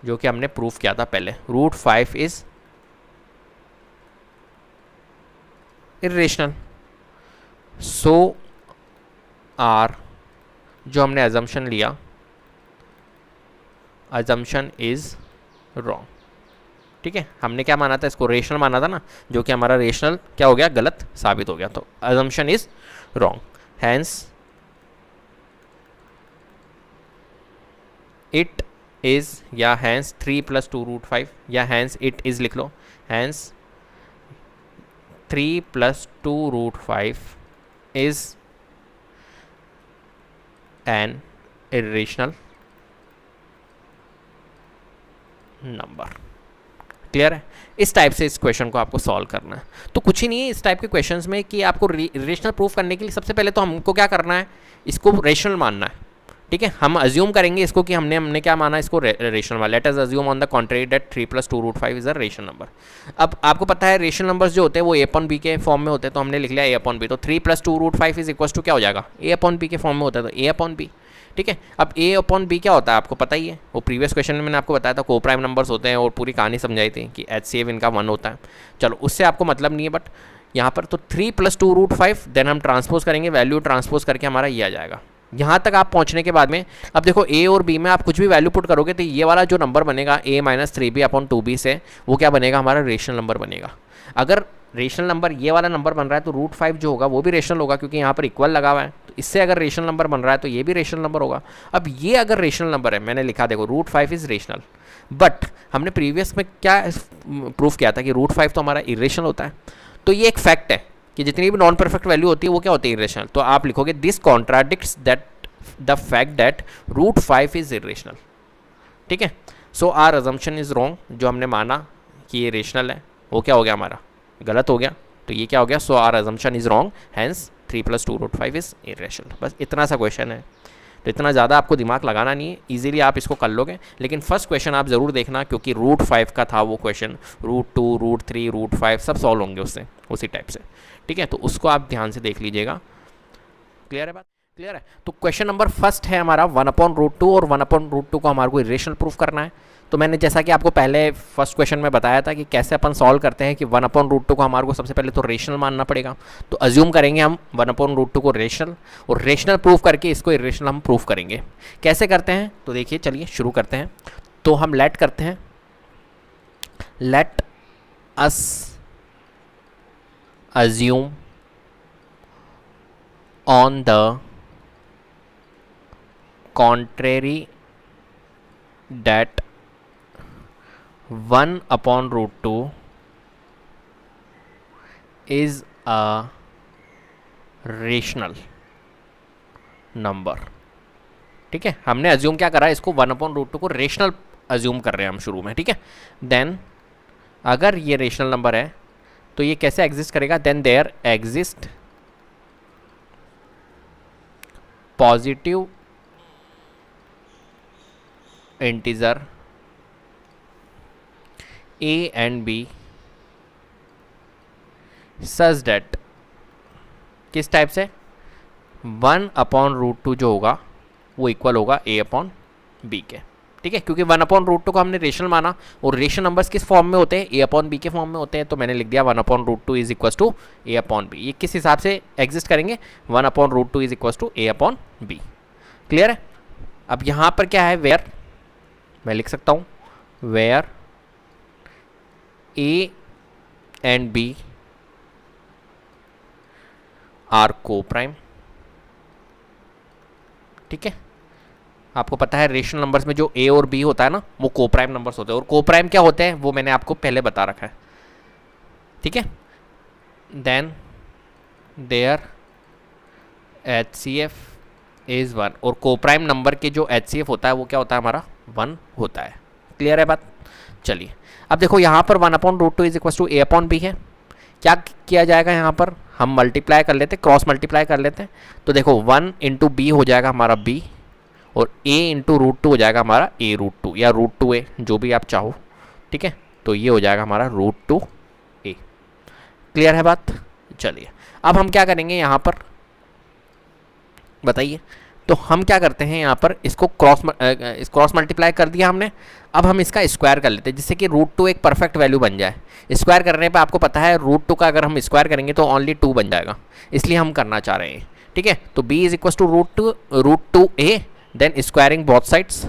जो कि हमने प्रूफ किया था पहले, √5 इज इरेशनल, सो आर, जो हमने अजम्पशन लिया, अजम्पशन इज रॉन्ग। ठीक है, हमने क्या माना था, इसको रेशनल माना था ना, जो कि हमारा रेशनल क्या हो गया, गलत साबित हो गया। तो assumption is wrong, hence it is, या हैंस 3 + 2 √5, या हैंस इट इज लिख लो, hence 3 + 2 √5 is an irrational number. Clear है? इस टाइप से इस क्वेश्चन को आपको सॉल्व करना है। तो कुछ ही नहीं है इस टाइप के क्वेश्चंस में कि आपको रेशनल प्रूफ करने के लिए सबसे पहले तो हमको क्या करना है, इसको रेशनल मानना है। ठीक है, हम अज्यूम करेंगे इसको कि हमने क्या माना, इसको रेशनल माना। Late us assume on the contrary that 3 + 2 √5 is a rational number. अब आपको पता है रेशनल नंबर्स जो होते हैं वो a/b के फॉर्म में होते हैं, तो हमने लिख लिया a/b। तो 3 + 2 √5 इज इक्वल टू क्या हो जाएगा, a/b के फॉर्म में होता है, तो a/b। ठीक है, अब a/b क्या होता है आपको पता ही है, वो प्रीवियस क्वेश्चन में मैंने आपको बताया था, कोप्राइम नंबर्स होते हैं और पूरी कहानी समझाई थी कि HCF इनका 1 होता है। चलो उससे आपको मतलब नहीं है, बट यहाँ पर तो 3 + 2 √5, देन हम ट्रांसपोज करेंगे, वैल्यू ट्रांसपोज करके हमारा ये आ जाएगा। यहाँ तक आप पहुँचने के बाद में अब देखो a और b में आप कुछ भी वैल्यू पुट करोगे तो ये वाला जो नंबर बनेगा a minus 3b upon 2b से, वो क्या बनेगा, हमारा रेशनल नंबर बनेगा। अगर रेशनल नंबर ये वाला नंबर बन रहा है तो √5 जो होगा वो भी रेशनल होगा, क्योंकि यहाँ पर इक्वल लगा हुआ है। तो इससे अगर रेशनल नंबर बन रहा है तो ये भी रेशनल नंबर होगा। अब ये अगर रेशनल नंबर है, मैंने लिखा देखो √5 इज़ रेशनल, बट हमने प्रीवियस में क्या प्रूफ किया था कि √5 तो हमारा इरेशनल होता है। तो ये एक फैक्ट है कि जितनी भी नॉन परफेक्ट वैल्यू होती है वो क्या होती है, इरेशनल। तो आप लिखोगे this contradicts that the fact that √5 is irrational. ठीक है, सो आर अजम्पशन इज रॉन्ग, जो हमने माना कि ये रेशनल है वो क्या हो गया, हमारा गलत हो गया। तो ये क्या हो गया, so our assumption is wrong, hence 3 + 2 √5 is irrational. बस इतना सा क्वेश्चन है, तो इतना ज़्यादा आपको दिमाग लगाना नहीं है, इजीली आप इसको कर लोगे। लेकिन फर्स्ट क्वेश्चन आप ज़रूर देखना, क्योंकि √5 का था वो क्वेश्चन, √2 √3 √5 सब सॉल्व होंगे उससे, उसी टाइप से, ठीक है। तो उसको आप ध्यान से देख लीजिएगा। क्लियर है बात, क्लियर है। तो क्वेश्चन नंबर फर्स्ट है हमारा 1/√2, और 1/√2 को हमारे को इरेशनल प्रूफ करना है। तो मैंने जैसा कि आपको पहले फर्स्ट क्वेश्चन में बताया था कि कैसे अपन सॉल्व करते हैं कि 1/√2 को हमारे को सबसे पहले तो रेशनल मानना पड़ेगा। तो अज्यूम करेंगे हम 1/√2 को रेशनल, और रेशनल प्रूफ करके इसको इरेशनल हम प्रूफ करेंगे। कैसे करते हैं तो देखिए, चलिए शुरू करते हैं। तो हम लेट करते हैं, late us assume on the contrary that 1/√2 is a rational number। ठीक है, हमने अज्यूम क्या करा, इसको 1/√2 को रेशनल अज्यूम कर रहे हैं हम शुरू में, ठीक है। देन अगर ये रेशनल नंबर है तो ये कैसे एग्जिस्ट करेगा, then there exist positive integer a and b such that किस टाइप से 1/√2 जो होगा वो इक्वल होगा a/b के, ठीक है। क्योंकि 1/√2 को हमने रेशनल माना, और रेशनल नंबर्स किस फॉर्म में होते हैं, a/b के फॉर्म में होते हैं। तो मैंने लिख दिया 1/√2 इज इक्वल टू a/b। ये किस हिसाब से एग्जिस्ट करेंगे, 1/√2 is equal to a/b। Clear है। अब यहाँ पर क्या है, वेयर मैं लिख सकता हूँ, where a and b are coprime, ठीक है। आपको पता है रेशनल नंबर्स में जो a और b होता है ना, वो को प्राइम नंबर्स होते हैं, और को प्राइम क्या होते हैं वो मैंने आपको पहले बता रखा है, ठीक है। देन देयर HCF इज 1, और को प्राइम नंबर के जो HCF होता है वो क्या होता है हमारा, 1 होता है। क्लियर है बात। चलिए अब देखो यहाँ पर 1/√2 इज इक्वल टू a/b है। क्या किया जाएगा, यहाँ पर हम मल्टीप्लाई कर लेते हैं, क्रॉस मल्टीप्लाई कर लेते हैं। तो देखो 1 × b हो जाएगा हमारा b, और a × √2 हो जाएगा हमारा a√2 या √2a, जो भी आप चाहो, ठीक है। तो ये हो जाएगा हमारा √2a। क्लियर है बात। चलिए अब हम क्या करेंगे यहाँ पर बताइए। तो हम क्या करते हैं यहाँ पर, इसको क्रॉस मल्टीप्लाई कर दिया हमने। अब हम इसका स्क्वायर कर लेते हैं, जिससे कि √2 एक परफेक्ट वैल्यू बन जाए। स्क्वायर करने पे आपको पता है √2 का अगर हम स्क्वायर करेंगे तो ओनली 2 बन जाएगा, इसलिए हम करना चाह रहे हैं, ठीक है। तो b is equal to √2a, then squaring both sides.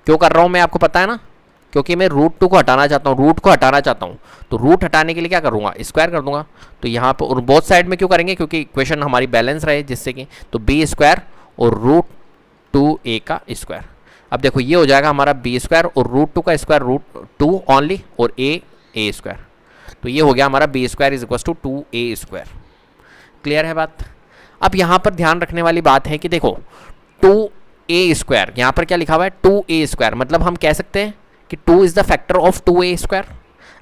क्यों कर रहा हूँ मैं, आपको पता है ना, क्योंकि मैं √2 को हटाना चाहता हूँ, रूट को हटाना चाहता हूँ। तो रूट हटाने के लिए क्या करूँगा, स्क्वायर कर दूंगा। तो यहाँ पर और बोथ साइड में क्यों करेंगे, क्योंकि इक्वेशन हमारी बैलेंस रहे, जिससे कि तो b² और √2a का स्क्वायर। अब देखो ये हो जाएगा हमारा b² और √2 का स्क्वायर √2 ओनली, और a²। तो ये हो गया हमारा b² is equal to 2a²। Clear है बात। अब यहाँ पर ध्यान रखने वाली बात है कि देखो 2a², यहाँ पर क्या लिखा हुआ है 2a², मतलब हम कह सकते हैं कि 2 is the factor of 2a²।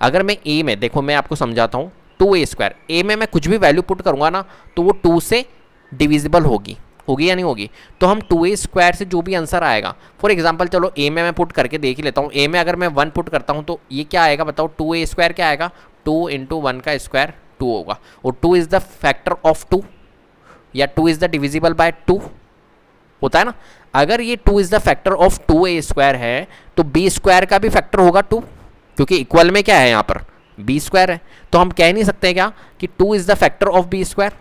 अगर मैं a में, देखो मैं आपको समझाता हूँ, 2a², a में मैं कुछ भी वैल्यू पुट करूँगा ना तो वो 2 से डिविजिबल होगी या नहीं होगी। तो हम 2a² से जो भी आंसर आएगा, फॉर एग्जांपल चलो a में मैं पुट करके देख ही लेता हूँ। a में अगर मैं 1 पुट करता हूँ तो ये क्या आएगा बताओ, 2a² क्या आएगा, 2 × 1 का स्क्वायर 2 होगा, और 2 इज़ द फैक्टर ऑफ 2, या 2 इज़ द डिविजिबल बाय 2 होता है ना। अगर ये 2 is the factor of 2a² है तो b² का भी फैक्टर होगा 2, क्योंकि इक्वल में क्या है यहाँ पर b² है। तो हम कह नहीं सकते क्या कि 2 is the factor of b²।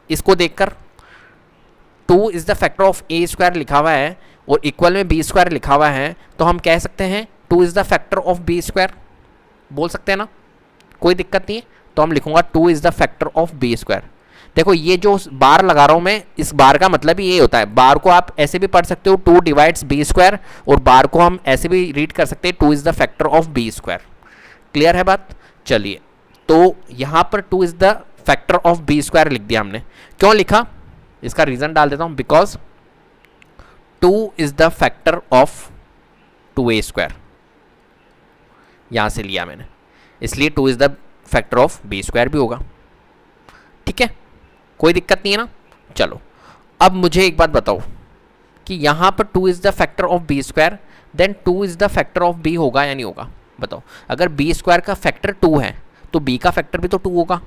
इसको देखकर 2 is the factor of a² लिखा हुआ है और इक्वल में b² लिखा हुआ है, तो हम कह सकते हैं 2 is the factor of b², बोल सकते हैं ना, कोई दिक्कत नहीं है। तो हम लिखूंगा 2 is the factor of b²। देखो ये जो बार लगा रहा हूँ मैं, इस बार का मतलब ही ये होता है, बार को आप ऐसे भी पढ़ सकते हो 2 डिवाइड्स b², और बार को हम ऐसे भी रीड कर सकते हैं 2 is the factor of b²। Clear है बात। चलिए तो यहाँ पर 2 is the factor of b² लिख दिया हमने। क्यों लिखा, इसका रीज़न डाल देता हूँ, because 2 is the factor of 2a², यहाँ से लिया मैंने, इसलिए 2 is the factor of b square भी होगा। ठीक है, कोई दिक्कत नहीं है ना। चलो अब मुझे एक बात बताओ कि यहाँ पर 2 is the factor of b square, then 2 is the factor of b होगा या नहीं होगा? बताओ, अगर बी स्क्वायर का फैक्टर 2 है तो बी का फैक्टर भी तो 2 होगा।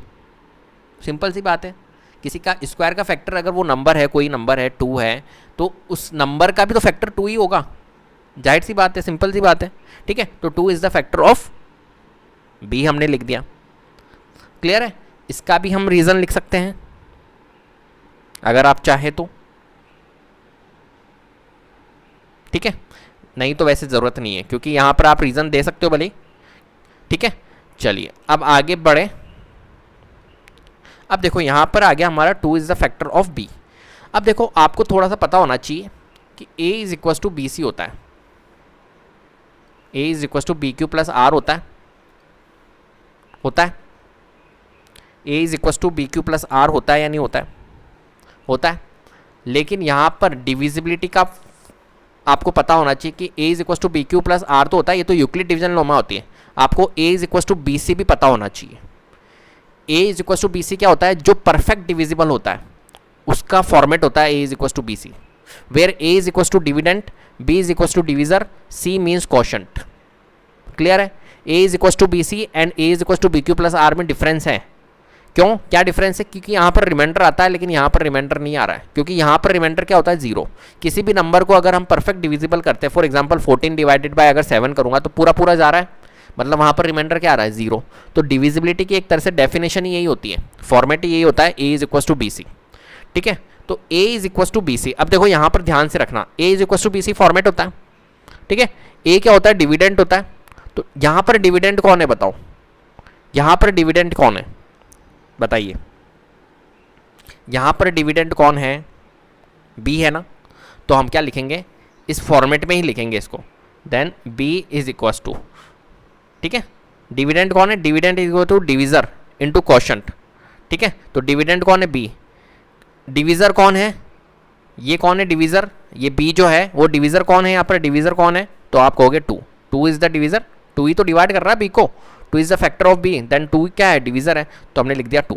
सिंपल सी बात है, किसी का स्क्वायर का फैक्टर अगर वो नंबर है, कोई नंबर है 2 है, तो उस नंबर का भी तो फैक्टर 2 ही होगा। जाहिर सी बात है, सिंपल सी बात है। ठीक है, तो 2 is the factor of b हमने लिख दिया। क्लियर है? इसका भी हम रीज़न लिख सकते हैं अगर आप चाहे तो। ठीक है, नहीं तो वैसे ज़रूरत नहीं है, क्योंकि यहाँ पर आप रीज़न दे सकते हो भले। ठीक है, चलिए अब आगे बढ़े। अब देखो यहाँ पर आ गया हमारा 2 is the factor of b. अब देखो आपको थोड़ा सा पता होना चाहिए कि a is equal to b c होता है, a is equal to b q plus r होता है, a is equal to b q plus r होता है या नहीं होता है? होता है। लेकिन यहाँ पर डिविजिबिलिटी का आपको पता होना चाहिए कि a is equal to b q plus r तो होता है, ये तो यूक्लिड डिवीजन लॉ में होती है। आपको a is equal to b c भी पता होना चाहिए। a is equal to b c क्या होता है? जो परफेक्ट डिविजिबल होता है उसका फॉर्मेट होता है a is equal to b c, where a is equal to dividend, b is equal to divisor, c means quotient. Clear है? a is equal to b c and a is equal to b q plus r में difference है। क्यों, क्या difference है? क्योंकि यहाँ पर reminder आता है लेकिन यहाँ पर रिमाइंडर नहीं आ रहा है, क्योंकि यहाँ पर रिमाइंडर क्या होता है? 0। किसी भी नंबर को अगर हम परफेक्ट डिविजिबल करते हैं, फॉर एग्जांपल 14 डिवाइडेड बाय अगर 7 करूँगा तो पूरा पूरा जा रहा है, मतलब वहाँ पर रिमाइंडर क्या आ रहा है? 0। तो डिविजिबिलिटी की एक तरह से डेफिनेशन ही यही होती है, फॉर्मेट यही होता है, a is equal to b c. ठीक है, तो a is equal to b c. अब देखो यहाँ पर ध्यान से रखना, a is equal to b c format होता है। ठीक है, a क्या होता है? डिविडेंट होता है। तो यहाँ पर डिविडेंट कौन है बताओ? यहाँ पर डिविडेंट कौन है बताइए? यहाँ पर डिविडेंट कौन है? b है ना। तो हम क्या लिखेंगे? इस फॉर्मेट में ही लिखेंगे इसको, then b is equal to, ठीक है, डिविडेंट कौन है? Dividend is equal to divisor into quotient. ठीक है, तो डिविडेंट कौन है? b। डिविजर कौन है? ये कौन है डिविजर? ये b जो है वो डिविजर कौन है? यहाँ पर डिविजर कौन है? तो आप कहोगे 2। 2 इज द डिविजर, 2 ही तो डिवाइड कर रहा है b को। 2 is the factor of b, then 2 क्या है? डिविजर है, तो हमने लिख दिया 2।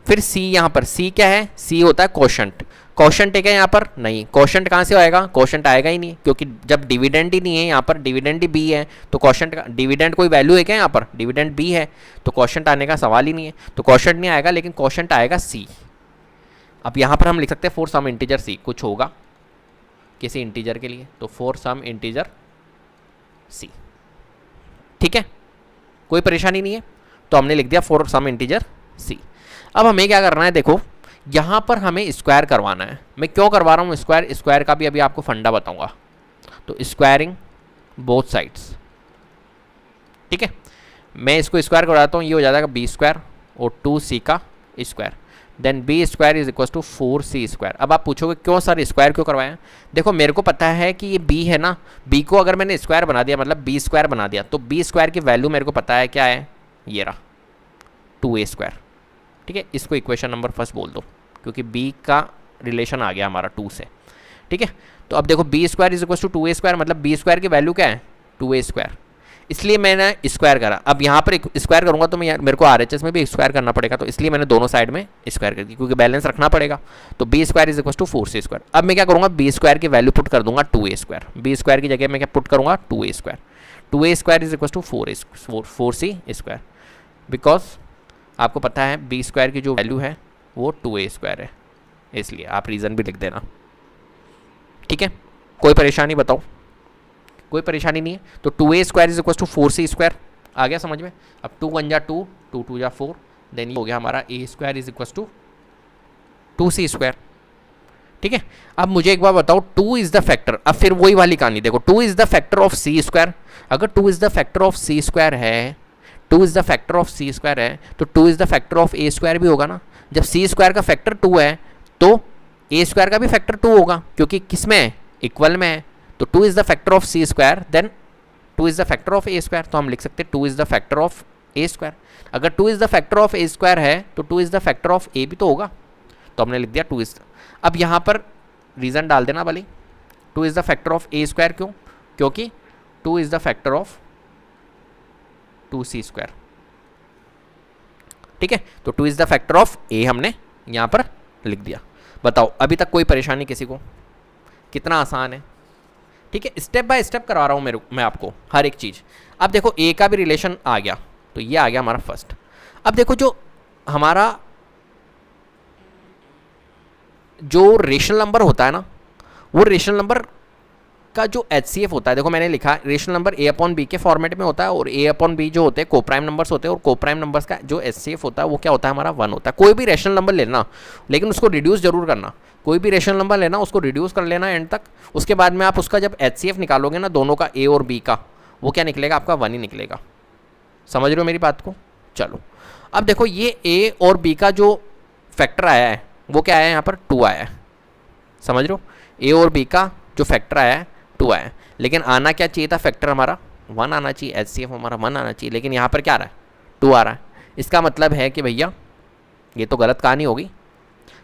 फिर c, यहाँ पर c क्या है? c होता है क्वोशंट। क्वोशंट है क्या यहाँ पर? नहीं, क्वोशंट कहाँ से आएगा? क्वोशंट आएगा ही नहीं, क्योंकि जब डिविडेंड ही नहीं है, यहाँ पर डिविडेंड ही b है, तो क्वोशंट का डिविडेंड कोई वैल्यू है क्या यहाँ पर? डिविडेंड b है, तो क्वोशंट आने का सवाल ही नहीं है, तो क्वोशंट नहीं आएगा, लेकिन क्वोशंट आएगा c। अब यहाँ पर हम लिख सकते हैं फॉर सम इंटीजर c, कुछ होगा किसी इंटीजर के लिए, तो फॉर सम इंटीजर c। ठीक है, कोई परेशानी नहीं है, तो हमने लिख दिया फॉर सम इंटीजर c। अब हमें क्या करना है? देखो यहाँ पर हमें स्क्वायर करवाना है। मैं क्यों करवा रहा हूँ स्क्वायर? स्क्वायर का भी अभी आपको फंडा बताऊंगा। तो स्क्वायरिंग बोथ साइड्स। ठीक है, मैं इसको स्क्वायर करवाता हूँ, ये हो जाएगा बी स्क्वायर और 2c का square, then b square is equal to 4c square. अब आप पूछोगे क्यों सर स्क्वायर क्यों करवाया? देखो मेरे को पता है कि ये b है ना, b को अगर मैंने स्क्वायर बना दिया मतलब b स्क्वायर बना दिया, तो b स्क्वायर की वैल्यू मेरे को पता है क्या है? ये रहा 2a स्क्वायर। ठीक है, इसको इक्वेशन नंबर फर्स्ट बोल दो, क्योंकि b का रिलेशन आ गया हमारा 2 से। ठीक है, तो अब देखो b square is equal to 2a square, मतलब b स्क्वायर की वैल्यू क्या है? 2a स्क्वायर, इसलिए मैंने स्क्वायर करा। अब यहाँ पर स्क्वायर करूँगा तो मेरे को RHS में भी स्क्वायर करना पड़ेगा, तो इसलिए मैंने दोनों साइड में स्क्वायर कर दी, क्योंकि बैलेंस रखना पड़ेगा। तो b square is equal to 4c square. अब मैं क्या करूँगा? बी स्क्वायर की वैल्यू पुट कर दूंगा 2a स्क्वायर, बी स्क्वायर की जगह मैं क्या पुट करूँगा? 2a square. 2a square is equal to 4c square, because आपको पता है बी स्क्वायर की जो वैल्यू है वो 2a स्क्वायर है, इसलिए आप रीज़न भी लिख देना। ठीक है, कोई परेशानी बताओ? कोई परेशानी नहीं है। तो 2a square is equal to 4c square, आ गया समझ में? अब 2 1 जा 2, 2 2 जा 4, देन ये हो गया हमारा a square is equal to 2c square. ठीक है, अब मुझे एक बार बताओ, 2 इज द फैक्टर, अब फिर वही वाली कहानी देखो, 2 is the factor of c square. अगर 2 is the factor of c square है, 2 is the factor of c square है, तो 2 is the factor of a square भी होगा ना। जब c स्क्वायर का फैक्टर 2 है तो a स्क्वायर का भी फैक्टर 2 होगा, क्योंकि किस में है? इक्वल में है। तो 2 is the factor of c square, then 2 is the factor of a square, तो हम लिख सकते हैं 2 is the factor of a square. अगर 2 is the factor of a square है तो 2 is the factor of a भी तो होगा, तो हमने लिख दिया 2 इज। अब यहाँ पर रीज़न डाल देना भले, 2 is the factor of a square क्यों? क्योंकि 2 is the factor of 2c square. ठीक है, तो 2 इज़ द फैक्टर ऑफ ए हमने यहाँ पर लिख दिया। बताओ अभी तक कोई परेशानी किसी को? कितना आसान है, ठीक है, स्टेप बाय स्टेप करवा रहा हूँ मैं आपको हर एक चीज़। अब देखो ए का भी रिलेशन आ गया, तो ये आ गया हमारा फर्स्ट। अब देखो जो हमारा जो रेशनल नंबर होता है ना, वो रेशनल नंबर का जो HCF होता है, देखो मैंने लिखा rational number a upon b के फॉर्मेट में होता है, और ए अपॉन बी जो होते हैं कोप्राइम नंबर्स होते हैं, और कोप्राइम नंबर्स का जो HCF होता है वो क्या होता है हमारा 1 होता है। कोई भी रेशनल नंबर लेना, लेकिन उसको रिड्यूस जरूर करना, कोई भी रेशनल नंबर लेना उसको रिड्यूस कर लेना एंड तक। उसके बाद में आप उसका जब HCF निकालोगे ना दोनों का, ए और बी का, वो क्या निकलेगा आपका 1 ही निकलेगा। समझ रहे हो मेरी बात को? चलो अब देखो ये ए और बी का जो फैक्टर आया है वो क्या आया है यहाँ पर 2 आया है। समझ रहे हो, ए और बी का जो फैक्टर आया है 2 आया है, लेकिन आना क्या चाहिए था फैक्टर हमारा 1 आना चाहिए, HCF हमारा 1 आना चाहिए, लेकिन यहाँ पर क्या आ रहा है 2 आ रहा है। इसका मतलब है कि भैया ये तो गलत कहानी होगी।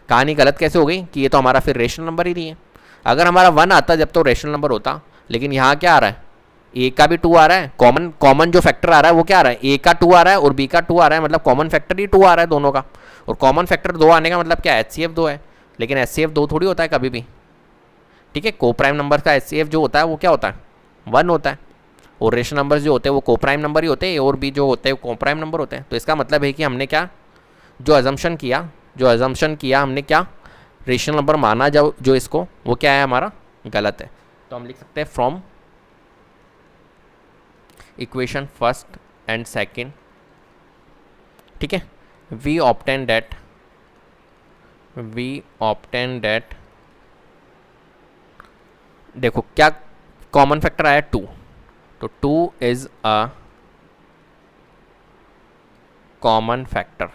कहानी गलत कैसे हो गई कि ये तो हमारा फिर रेशनल नंबर ही नहीं है। अगर हमारा 1 आता जब तो रेशनल नंबर होता, लेकिन यहाँ क्या आ रहा है ए का भी 2 आ रहा है, कॉमन जो फैक्टर आ रहा है वो क्या आ रहा है, ए का 2 आ रहा है और बी का 2 आ रहा है, मतलब कॉमन फैक्टर ही 2 आ रहा है दोनों का। और कॉमन फैक्टर 2 आने का मतलब क्या, HCF 2 है, लेकिन HCF 2 थोड़ी होता है कभी भी, ठीक है। कोप्राइम नंबर का HCF जो होता है वो क्या होता है 1 होता है, और रेशनल नंबर्स जो होते हैं वो कोप्राइम नंबर ही होते हैं, ए और बी जो होते हैं वो कोप्राइम नंबर होते हैं। तो इसका मतलब है कि हमने क्या जो अजम्पशन किया हमने क्या रेशनल नंबर माना जो इसको, वो क्या है हमारा गलत है। तो हम लिख सकते हैं from equation first and second, ठीक है, वी ऑब्टेन दैट देखो क्या कॉमन फैक्टर आया 2, तो 2 is a common factor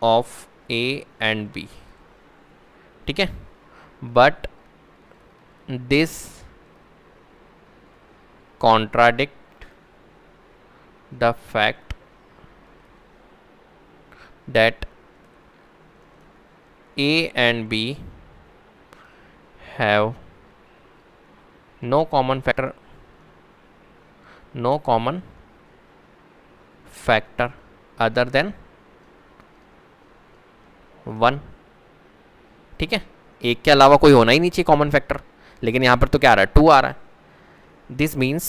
of a and b, ठीक है, but this contradict the fact that A and B have no common factor other than 1, ठीक है। एक के अलावा कोई होना ही नहीं चाहिए कॉमन फैक्टर, लेकिन यहाँ पर तो क्या आ रहा है 2 आ रहा है। This means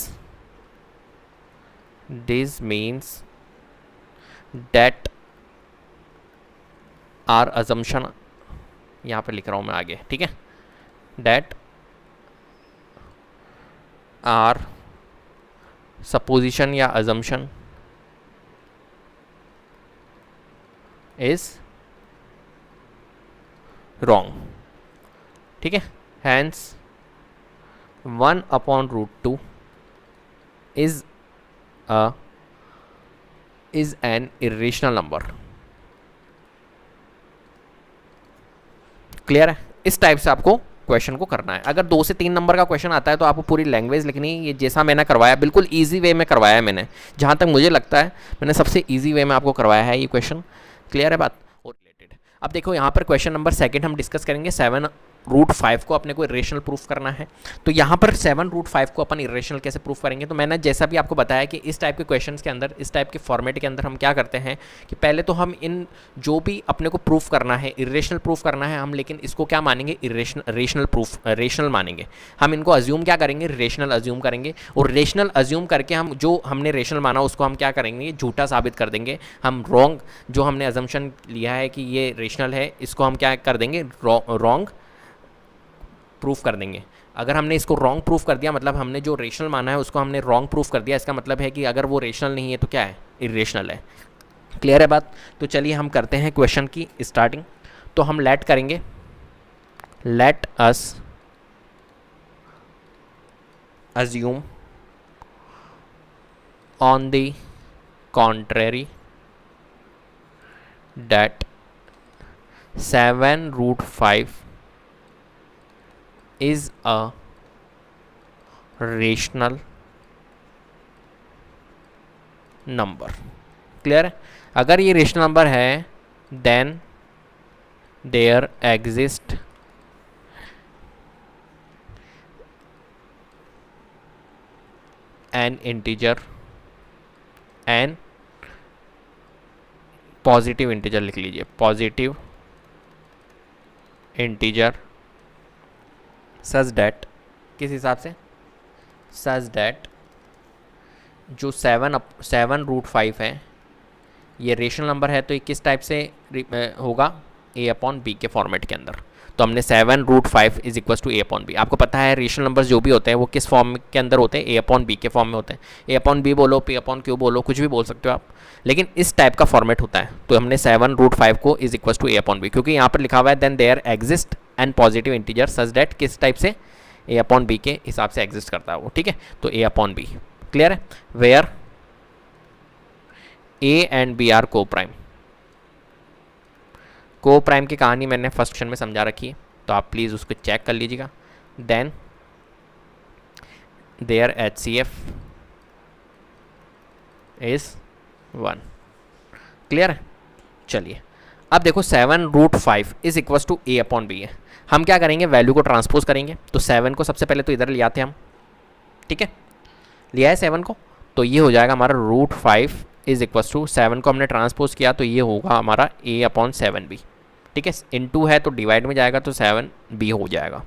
that our assumption, यहाँ पर लिख रहा हूँ मैं आगे, ठीक है, that our supposition या assumption is wrong, ठीक है। hence 1/√2 is an irrational number। Clear है? इस टाइप से आपको क्वेश्चन को करना है। अगर 2 से 3 नंबर का क्वेश्चन आता है तो आपको पूरी लैंग्वेज लिखनी है। ये जैसा मैंने करवाया बिल्कुल इजी वे में करवाया है मैंने, जहाँ तक मुझे लगता है मैंने सबसे इजी वे में आपको करवाया है ये क्वेश्चन। क्लियर है बात? और रिलेटेड अब देखो यहाँ पर क्वेश्चन नंबर सेकंड हम डिस्कस करेंगे। 7√5 को अपने को इरेशनल प्रूफ करना है। तो यहाँ पर 7√5 को अपन इरेशनल कैसे प्रूफ करेंगे, तो मैंने जैसा भी आपको बताया कि इस टाइप के क्वेश्चंस के अंदर, इस टाइप के फॉर्मेट के अंदर हम क्या करते हैं कि पहले तो हम इन जो भी अपने को प्रूफ करना है, इरेशनल प्रूफ करना है हम, लेकिन इसको क्या मानेंगे, रेशनल मानेंगे। हम इनको अज्यूम क्या करेंगे, रेशनल अज्यूम करेंगे, और रेशनल अज्यूम करके हम जो हमने रेशनल माना उसको हम क्या करेंगे, झूठा साबित कर देंगे। हम रॉन्ग जो हमने अजम्पशन लिया है कि ये रेशनल है, इसको हम क्या कर देंगे, रॉन्ग प्रूफ कर देंगे। अगर हमने इसको रॉन्ग प्रूफ कर दिया, मतलब हमने जो रेशनल माना है उसको हमने रॉन्ग प्रूफ कर दिया, इसका मतलब है कि अगर वो रेशनल नहीं है तो क्या है, इरेशनल है। क्लियर है बात? तो चलिए हम करते हैं क्वेश्चन की स्टार्टिंग। तो हम लेट करेंगे, late us assume on the contrary that 7√5 is a rational number। Clear है? अगर ये रेशनल नंबर है then there exist an integer positive integer लिख लीजिए, पॉजिटिव इंटीजर सच डैट, किस हिसाब से, सच डैट जो 7/5 है ये रेशनल नंबर है, तो ये किस टाइप से होगा, a/b के फॉर्मेट के अंदर। तो हमने 7/5 इज इक्वल टू a/b। आपको पता है रेशनल नंबर्स जो भी होते हैं वो किस फॉर्म के अंदर होते हैं, a/b के फॉर्म में होते हैं। a/b बोलो, p/q बोलो, कुछ भी बोल सकते हो आप, लेकिन इस टाइप का फॉर्मेट होता है। तो हमने 7/5 को इज इक्वल टू a/b, क्योंकि यहाँ पर लिखा हुआ है then there exist an positive integer such that, किस टाइप से, a/b के हिसाब से एग्जिस्ट करता है वो, ठीक है। तो a/b क्लियर है, where a and b are coprime. Coprime की कहानी मैंने फर्स्ट क्वेश्चन में समझा रखी है, तो आप प्लीज़ उसको चेक कर लीजिएगा। Then there HCF is 1, clear है। चलिए अब देखो 7/5 इज इक्वल टू a/b है। हम क्या करेंगे, वैल्यू को ट्रांसपोज करेंगे। तो 7 को सबसे पहले तो इधर ले आते हैं हम, ठीक है, लिया है 7 को, तो ये हो जाएगा हमारा √5 इज इक्वल टू 7 को हमने ट्रांसपोज किया तो ये होगा हमारा a/7b, ठीक है। इनटू है तो डिवाइड में जाएगा तो 7b हो जाएगा।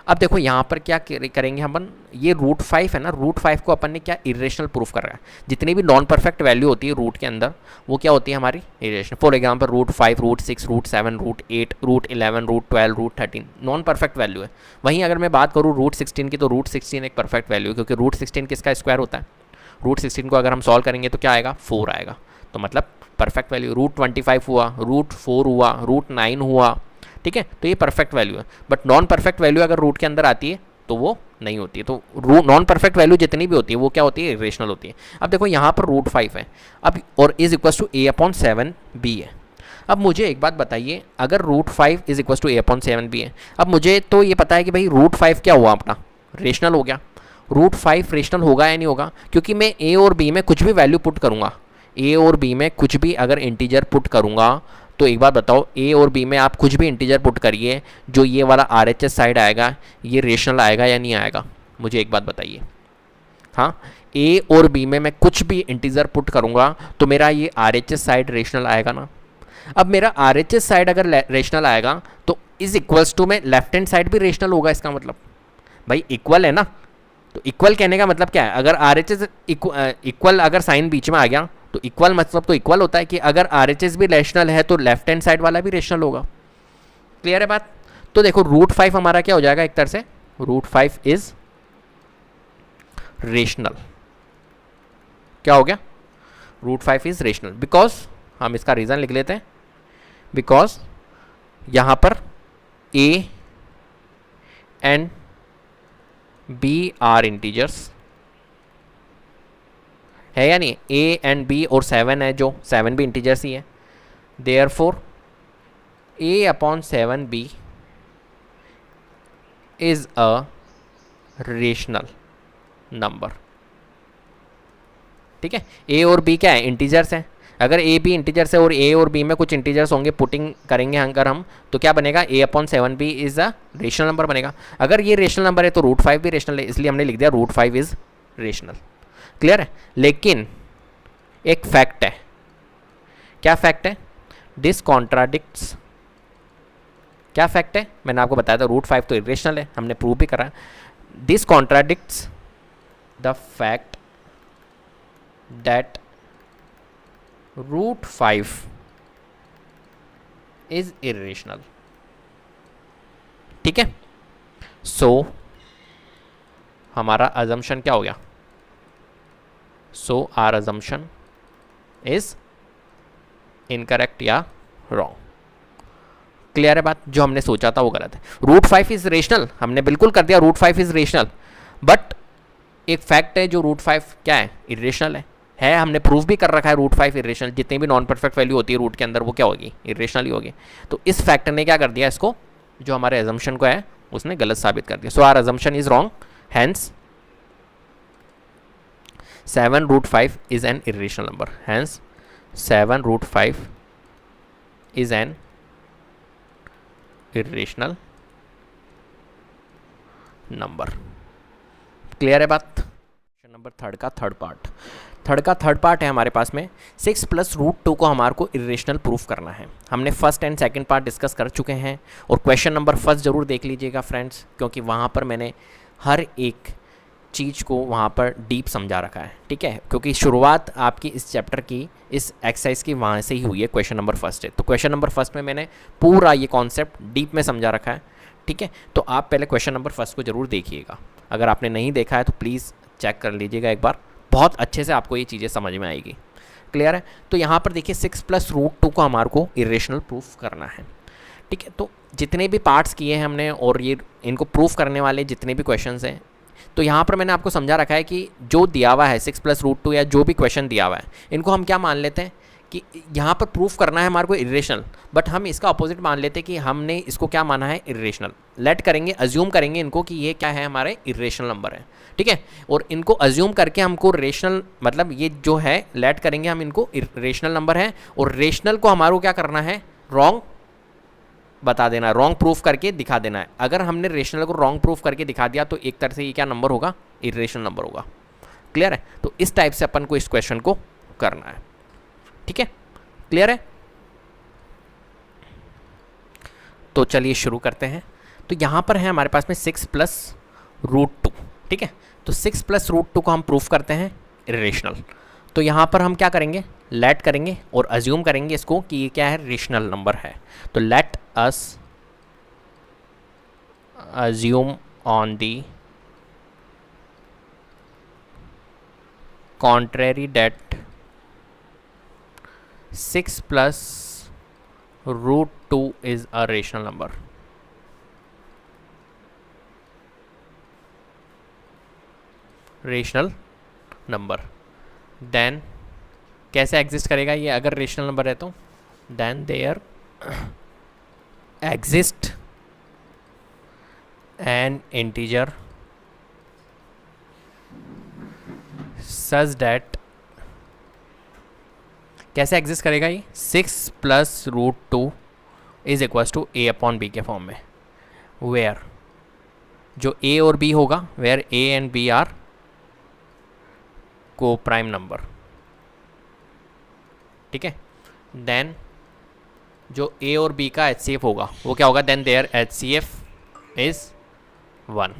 अब देखो यहाँ पर क्या करेंगे अपन, ये √5 है ना, √5 को अपन ने क्या इरेशनल प्रूफ कर रहा है। जितनी भी नॉन परफेक्ट वैल्यू होती है रूट के अंदर वो क्या होती है हमारी irrational. For example √5, √6, √7, √8, √11, √12, √13 non perfect value है। वहीं अगर मैं बात करूँ √16 की, तो √16 एक परफेक्ट वैल्यू है, क्योंकि √16 किसका स्क्वायर होता है। √16 को अगर हम सॉल्व करेंगे तो क्या आएगा, 4 आएगा, तो मतलब परफेक्ट वैल्यू। √25 हुआ, √4 हुआ, √9 हुआ, ठीक है, तो ये परफेक्ट वैल्यू है। बट नॉन परफेक्ट वैल्यू अगर रूट के अंदर आती है तो वो नहीं होती है। तो नॉन परफेक्ट वैल्यू जितनी भी होती है वो क्या होती है, इरेशनल होती है। अब देखो यहाँ पर √5 है अब, और इज इक्वल टू a/7b है। अब मुझे एक बात बताइए, अगर √5 इज इक्वल टू a/7b है, अब मुझे तो ये पता है कि भाई √5 क्या हुआ अपना, रेशनल हो गया। √5 रेशनल होगा या नहीं होगा, क्योंकि मैं a और b में कुछ भी वैल्यू पुट करूँगा, a और b में कुछ भी अगर इंटीजर पुट करूँगा, तो एक बात बताओ, a और b में आप कुछ भी इंटीजर पुट करिए, जो ये वाला RHS साइड आएगा ये रेशनल आएगा या नहीं आएगा, मुझे एक बात बताइए। हाँ, a और b में मैं कुछ भी इंटीजर पुट करूँगा तो मेरा ये RHS साइड रेशनल आएगा ना। अब मेरा RHS साइड अगर रेशनल आएगा तो इज इक्वल्स टू में लेफ्ट हैंड साइड भी रेशनल होगा। इसका मतलब भाई इक्वल है ना, तो इक्वल कहने का मतलब क्या है, अगर RHS इक्वल अगर साइन बीच में आ गया तो इक्वल मतलब तो इक्वल होता है कि अगर RHS भी रेशनल है तो लेफ्ट हैंड साइड वाला भी रेशनल होगा। क्लियर है बात। तो देखो √5 हमारा क्या हो जाएगा, एक तरह से √5 इज रेशनल। क्या हो गया, √5 इज रेशनल, बिकॉज हम इसका रीजन लिख लेते हैं, बिकॉज यहां पर a and b are integers है या नहीं, a एंड b और 7 है, जो 7 भी इंटीजर्स ही है। Therefore a/7b is a rational number, ठीक है। a और b क्या है, इंटीजर्स हैं। अगर a b इंटीजर्स है और a और b में कुछ इंटीजर्स होंगे, पुटिंग करेंगे अगर हम, तो क्या बनेगा, a/7b is a rational number बनेगा। अगर ये रेशनल नंबर है तो √5 भी रेशनल है, इसलिए हमने लिख दिया √5 इज रेशनल। क्लियर है। लेकिन एक फैक्ट है, क्या फैक्ट है, दिस कॉन्ट्राडिक्ट्स। क्या फैक्ट है, मैंने आपको बताया था √5 तो इरेशनल है, हमने प्रूव भी करा। This contradicts the fact that √5 is irrational, ठीक है। सो हमारा अजम्पशन क्या हो गया, so our assumption is incorrect या रॉन्ग। क्लियर है बात, जो हमने सोचा था वो गलत है। √5 इज रेशनल, हमने बिल्कुल कर दिया √5 इज रेशनल, बट एक फैक्ट है जो √5 क्या है, इरेशनल है, हमने प्रूफ भी कर रखा है √5 इरेशनल। जितनी भी नॉन परफेक्ट वैल्यू होती है रूट के अंदर वो क्या होगी, इरेशनल ही होगी। तो इस फैक्टर ने क्या कर दिया, इसको जो हमारे अजम्पशन को है उसने गलत साबित कर दिया। So our assumption is wrong, hence 7√5 is an irrational number. Hence 7√5 is an irrational number. Clear है बात। क्वेश्चन नंबर 3 का थर्ड पार्ट। थर्ड का थर्ड पार्ट है हमारे पास में 6 प्लस रूट 2 को हमारे को इरेशनल प्रूफ करना है। हमने first and second part discuss कर चुके हैं, और क्वेश्चन नंबर फर्स्ट ज़रूर देख लीजिएगा फ्रेंड्स, क्योंकि वहाँ पर मैंने हर एक चीज़ को वहाँ पर डीप समझा रखा है, ठीक है, क्योंकि शुरुआत आपकी इस चैप्टर की, इस एक्सरसाइज की वहाँ से ही हुई है, क्वेश्चन नंबर फर्स्ट है। तो क्वेश्चन नंबर फर्स्ट में मैंने पूरा ये कॉन्सेप्ट डीप में समझा रखा है, ठीक है। तो आप पहले क्वेश्चन नंबर फर्स्ट को ज़रूर देखिएगा, अगर आपने नहीं देखा है तो प्लीज़ चेक कर लीजिएगा एक बार, बहुत अच्छे से आपको ये चीज़ें समझ में आएगी। क्लियर है? तो यहाँ पर देखिए 6 प्लस रूट 2 को हमारे को इरेशनल प्रूफ करना है, ठीक है। तो जितने भी पार्ट्स किए हैं हमने, और ये इनको प्रूफ करने वाले जितने भी क्वेश्चंस हैं, तो यहाँ पर मैंने आपको समझा रखा है कि जो दिया हुआ है 6 प्लस रूट 2 या जो भी क्वेश्चन दिया हुआ है, इनको हम क्या मान लेते हैं कि यहाँ पर प्रूफ करना है हमारे को इरेशनल, बट हम इसका अपोजिट मान लेते हैं कि हमने इसको क्या माना है, इरेशनल। लेट करेंगे, अज्यूम करेंगे इनको कि ये क्या है, हमारे इरेशनल नंबर है, ठीक है। और इनको अज्यूम करके हमको रेशनल, मतलब ये जो है लेट करेंगे हम इनको रेशनल नंबर है, और रेशनल को हमारे को क्या करना है, रॉन्ग बता देना है, रॉन्ग प्रूफ करके दिखा देना है। अगर हमने रेशनल को रॉन्ग प्रूफ करके दिखा दिया तो एक तरह से ये क्या नंबर होगा, इरेशनल नंबर होगा। क्लियर है? तो इस टाइप से अपन को इस क्वेश्चन को करना है, ठीक है। क्लियर है? तो चलिए शुरू करते हैं। तो यहाँ पर है हमारे पास में 6 प्लस रूट 2, ठीक है। तो 6 प्लस रूट 2 को हम प्रूफ करते हैं इरेशनल। तो यहाँ पर हम क्या करेंगे, लेट करेंगे और अज्यूम करेंगे इसको कि ये क्या है, रेशनल नंबर है। तो late us assume on the contrary that 6 plus root 2 is a rational number. Rational number, then कैसे एग्जिस्ट करेगा ये, अगर रेशनल नंबर है तो then there exist an integer such that, कैसे एग्जिस्ट करेगा ये, 6 plus root 2 is equals to a upon b के फॉर्म में, वेयर जो ए और बी होगा, where a and b are coprime number, ठीक है। देन जो ए और बी का HCF होगा वो क्या होगा, देन देयर HCF इज 1,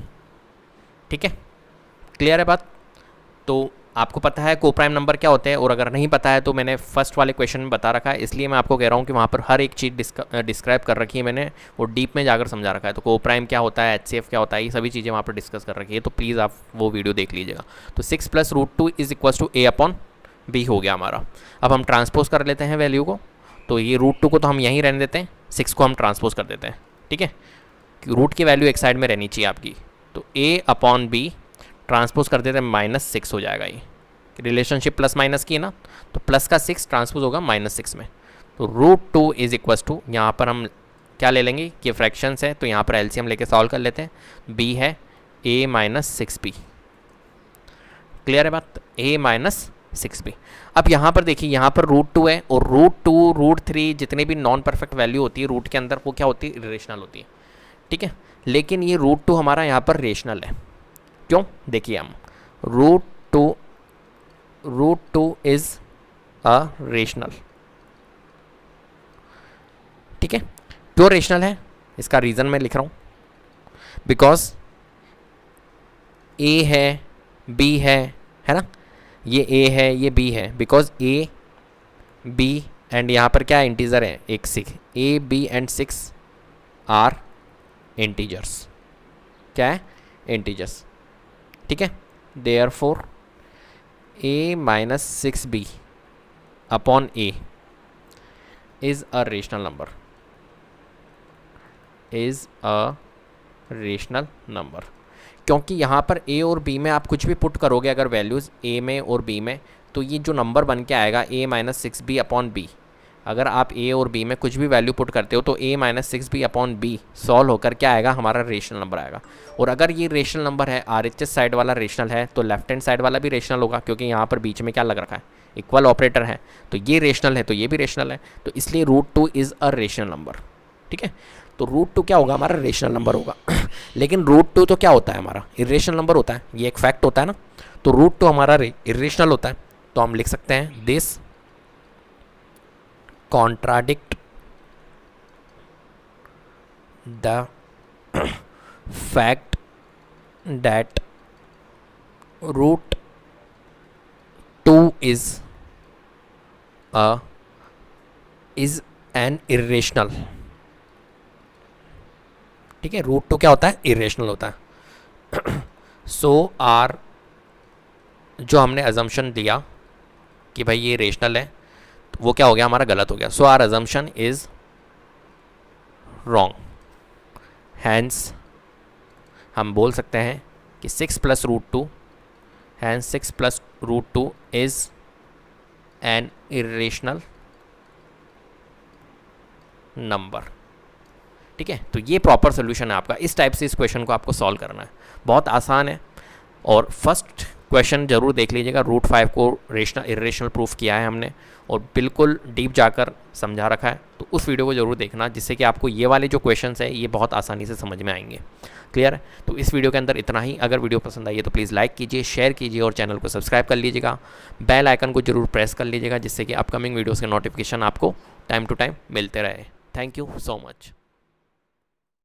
ठीक है। क्लियर है बात? तो आपको पता है को प्राइम नंबर क्या होते हैं, और अगर नहीं पता है तो मैंने फर्स्ट वाले क्वेश्चन में बता रखा है, इसलिए मैं आपको कह रहा हूँ कि वहाँ पर हर एक चीज़ डिस्क्राइब कर रखी है मैंने, वो डीप में जाकर समझा रखा है। तो को प्राइम क्या होता है, HCF क्या होता है, ये सभी चीज़ें वहाँ पर डिस्कस कर रखी है, तो प्लीज़ आप वो वीडियो देख लीजिएगा। तो 6 plus root 2 is equals to a upon b हो गया हमारा। अब हम ट्रांसपोज कर लेते हैं वैल्यू को, तो ये रूट 2 को तो हम यहीं रहने देते हैं, 6 को हम ट्रांसपोज कर देते हैं, ठीक है। रूट की वैल्यू एक साइड में रहनी चाहिए आपकी, तो ए अपॉन बी ट्रांसपोज कर देते हैं, -6 हो जाएगा। ये रिलेशनशिप प्लस माइनस की है ना, तो प्लस का 6 ट्रांसपोज होगा -6 में। तो रूट 2 इज इक्वल्स टू, यहाँ पर हम क्या ले लेंगे कि फ्रैक्शंस है, तो यहाँ पर एलसीएम लेके सॉल्व कर लेते हैं। बी है a माइनस 6b, क्लियर है बात, a माइनस 6b। अब यहाँ पर देखिए, यहाँ पर रूट 2 है, और रूट 2 रूट 3 जितने भी नॉन परफेक्ट वैल्यू होती है रूट के अंदर, वो क्या होती है, रेशनल होती है, ठीक है। लेकिन ये रूट 2 हमारा यहाँ पर रेशनल है, क्यों, देखिए हम रूट 2 इज अ रेशनल, ठीक है। क्यों रेशनल है, इसका रीज़न मैं लिख रहा हूँ, बिकॉज ए है, बी है ना, ये ए है, ये बी है, बिकॉज ए बी एंड यहाँ पर क्या इंटीजर है, एक 6, a b and 6 are integers, क्या है, इंटीजर्स, ठीक है। Therefore a minus 6b upon a is a rational number, is a rational number, क्योंकि यहाँ पर a और b में आप कुछ भी पुट करोगे अगर वैल्यूज़ a में और b में, तो ये जो नंबर बन के आएगा a minus 6b upon b, अगर आप a और b में कुछ भी वैल्यू पुट करते हो तो a minus 6b upon b solve होकर क्या आएगा, हमारा रेशनल नंबर आएगा। और अगर ये रेशनल नंबर है, RHS साइड वाला रेशनल है, तो लेफ्ट हैंड साइड वाला भी रेशनल होगा, क्योंकि यहाँ पर बीच में क्या लग रखा है, इक्वल ऑपरेटर है, तो ये रेशनल है तो ये भी रेशनल है, तो इसलिए root 2 is a rational number, ठीक है। तो रूट 2 क्या होगा, हमारा रेशनल नंबर होगा। लेकिन रूट 2 तो क्या होता है, हमारा इरेशनल नंबर होता है, ये एक फैक्ट होता है ना। तो रूट 2 हमारा इरेशनल होता है, तो हम लिख सकते हैं this contradict the fact that root 2 is an irrational। ठीक है, रूट 2 क्या होता है? इरेशनल होता है। सो आर, जो हमने अजम्पशन दिया कि भाई ये रेशनल है, तो वो क्या हो गया? हमारा गलत हो गया। So our assumption is wrong. Hence हम बोल सकते हैं कि 6 plus root 2, hence 6 plus root 2 is an irrational number. ठीक है, तो ये प्रॉपर सोल्यूशन है आपका। इस टाइप से इस क्वेश्चन को आपको सॉल्व करना है, बहुत आसान है। और फर्स्ट क्वेश्चन जरूर देख लीजिएगा, रूट 5 को रेशनल इरेशनल प्रूफ किया है हमने और बिल्कुल डीप जाकर समझा रखा है। तो उस वीडियो को जरूर देखना, जिससे कि आपको ये वाले जो क्वेश्चंस है ये बहुत आसानी से समझ में आएंगे। क्लियर है? तो इस वीडियो के अंदर इतना ही। अगर वीडियो पसंद आई है तो प्लीज़ लाइक कीजिए, शेयर कीजिए और चैनल को सब्सक्राइब कर लीजिएगा। बेल आइकन को जरूर प्रेस कर लीजिएगा, जिससे कि अपकमिंग वीडियोज़ के नोटिफिकेशन आपको टाइम टू टाइम मिलते रहे। Thank you so much.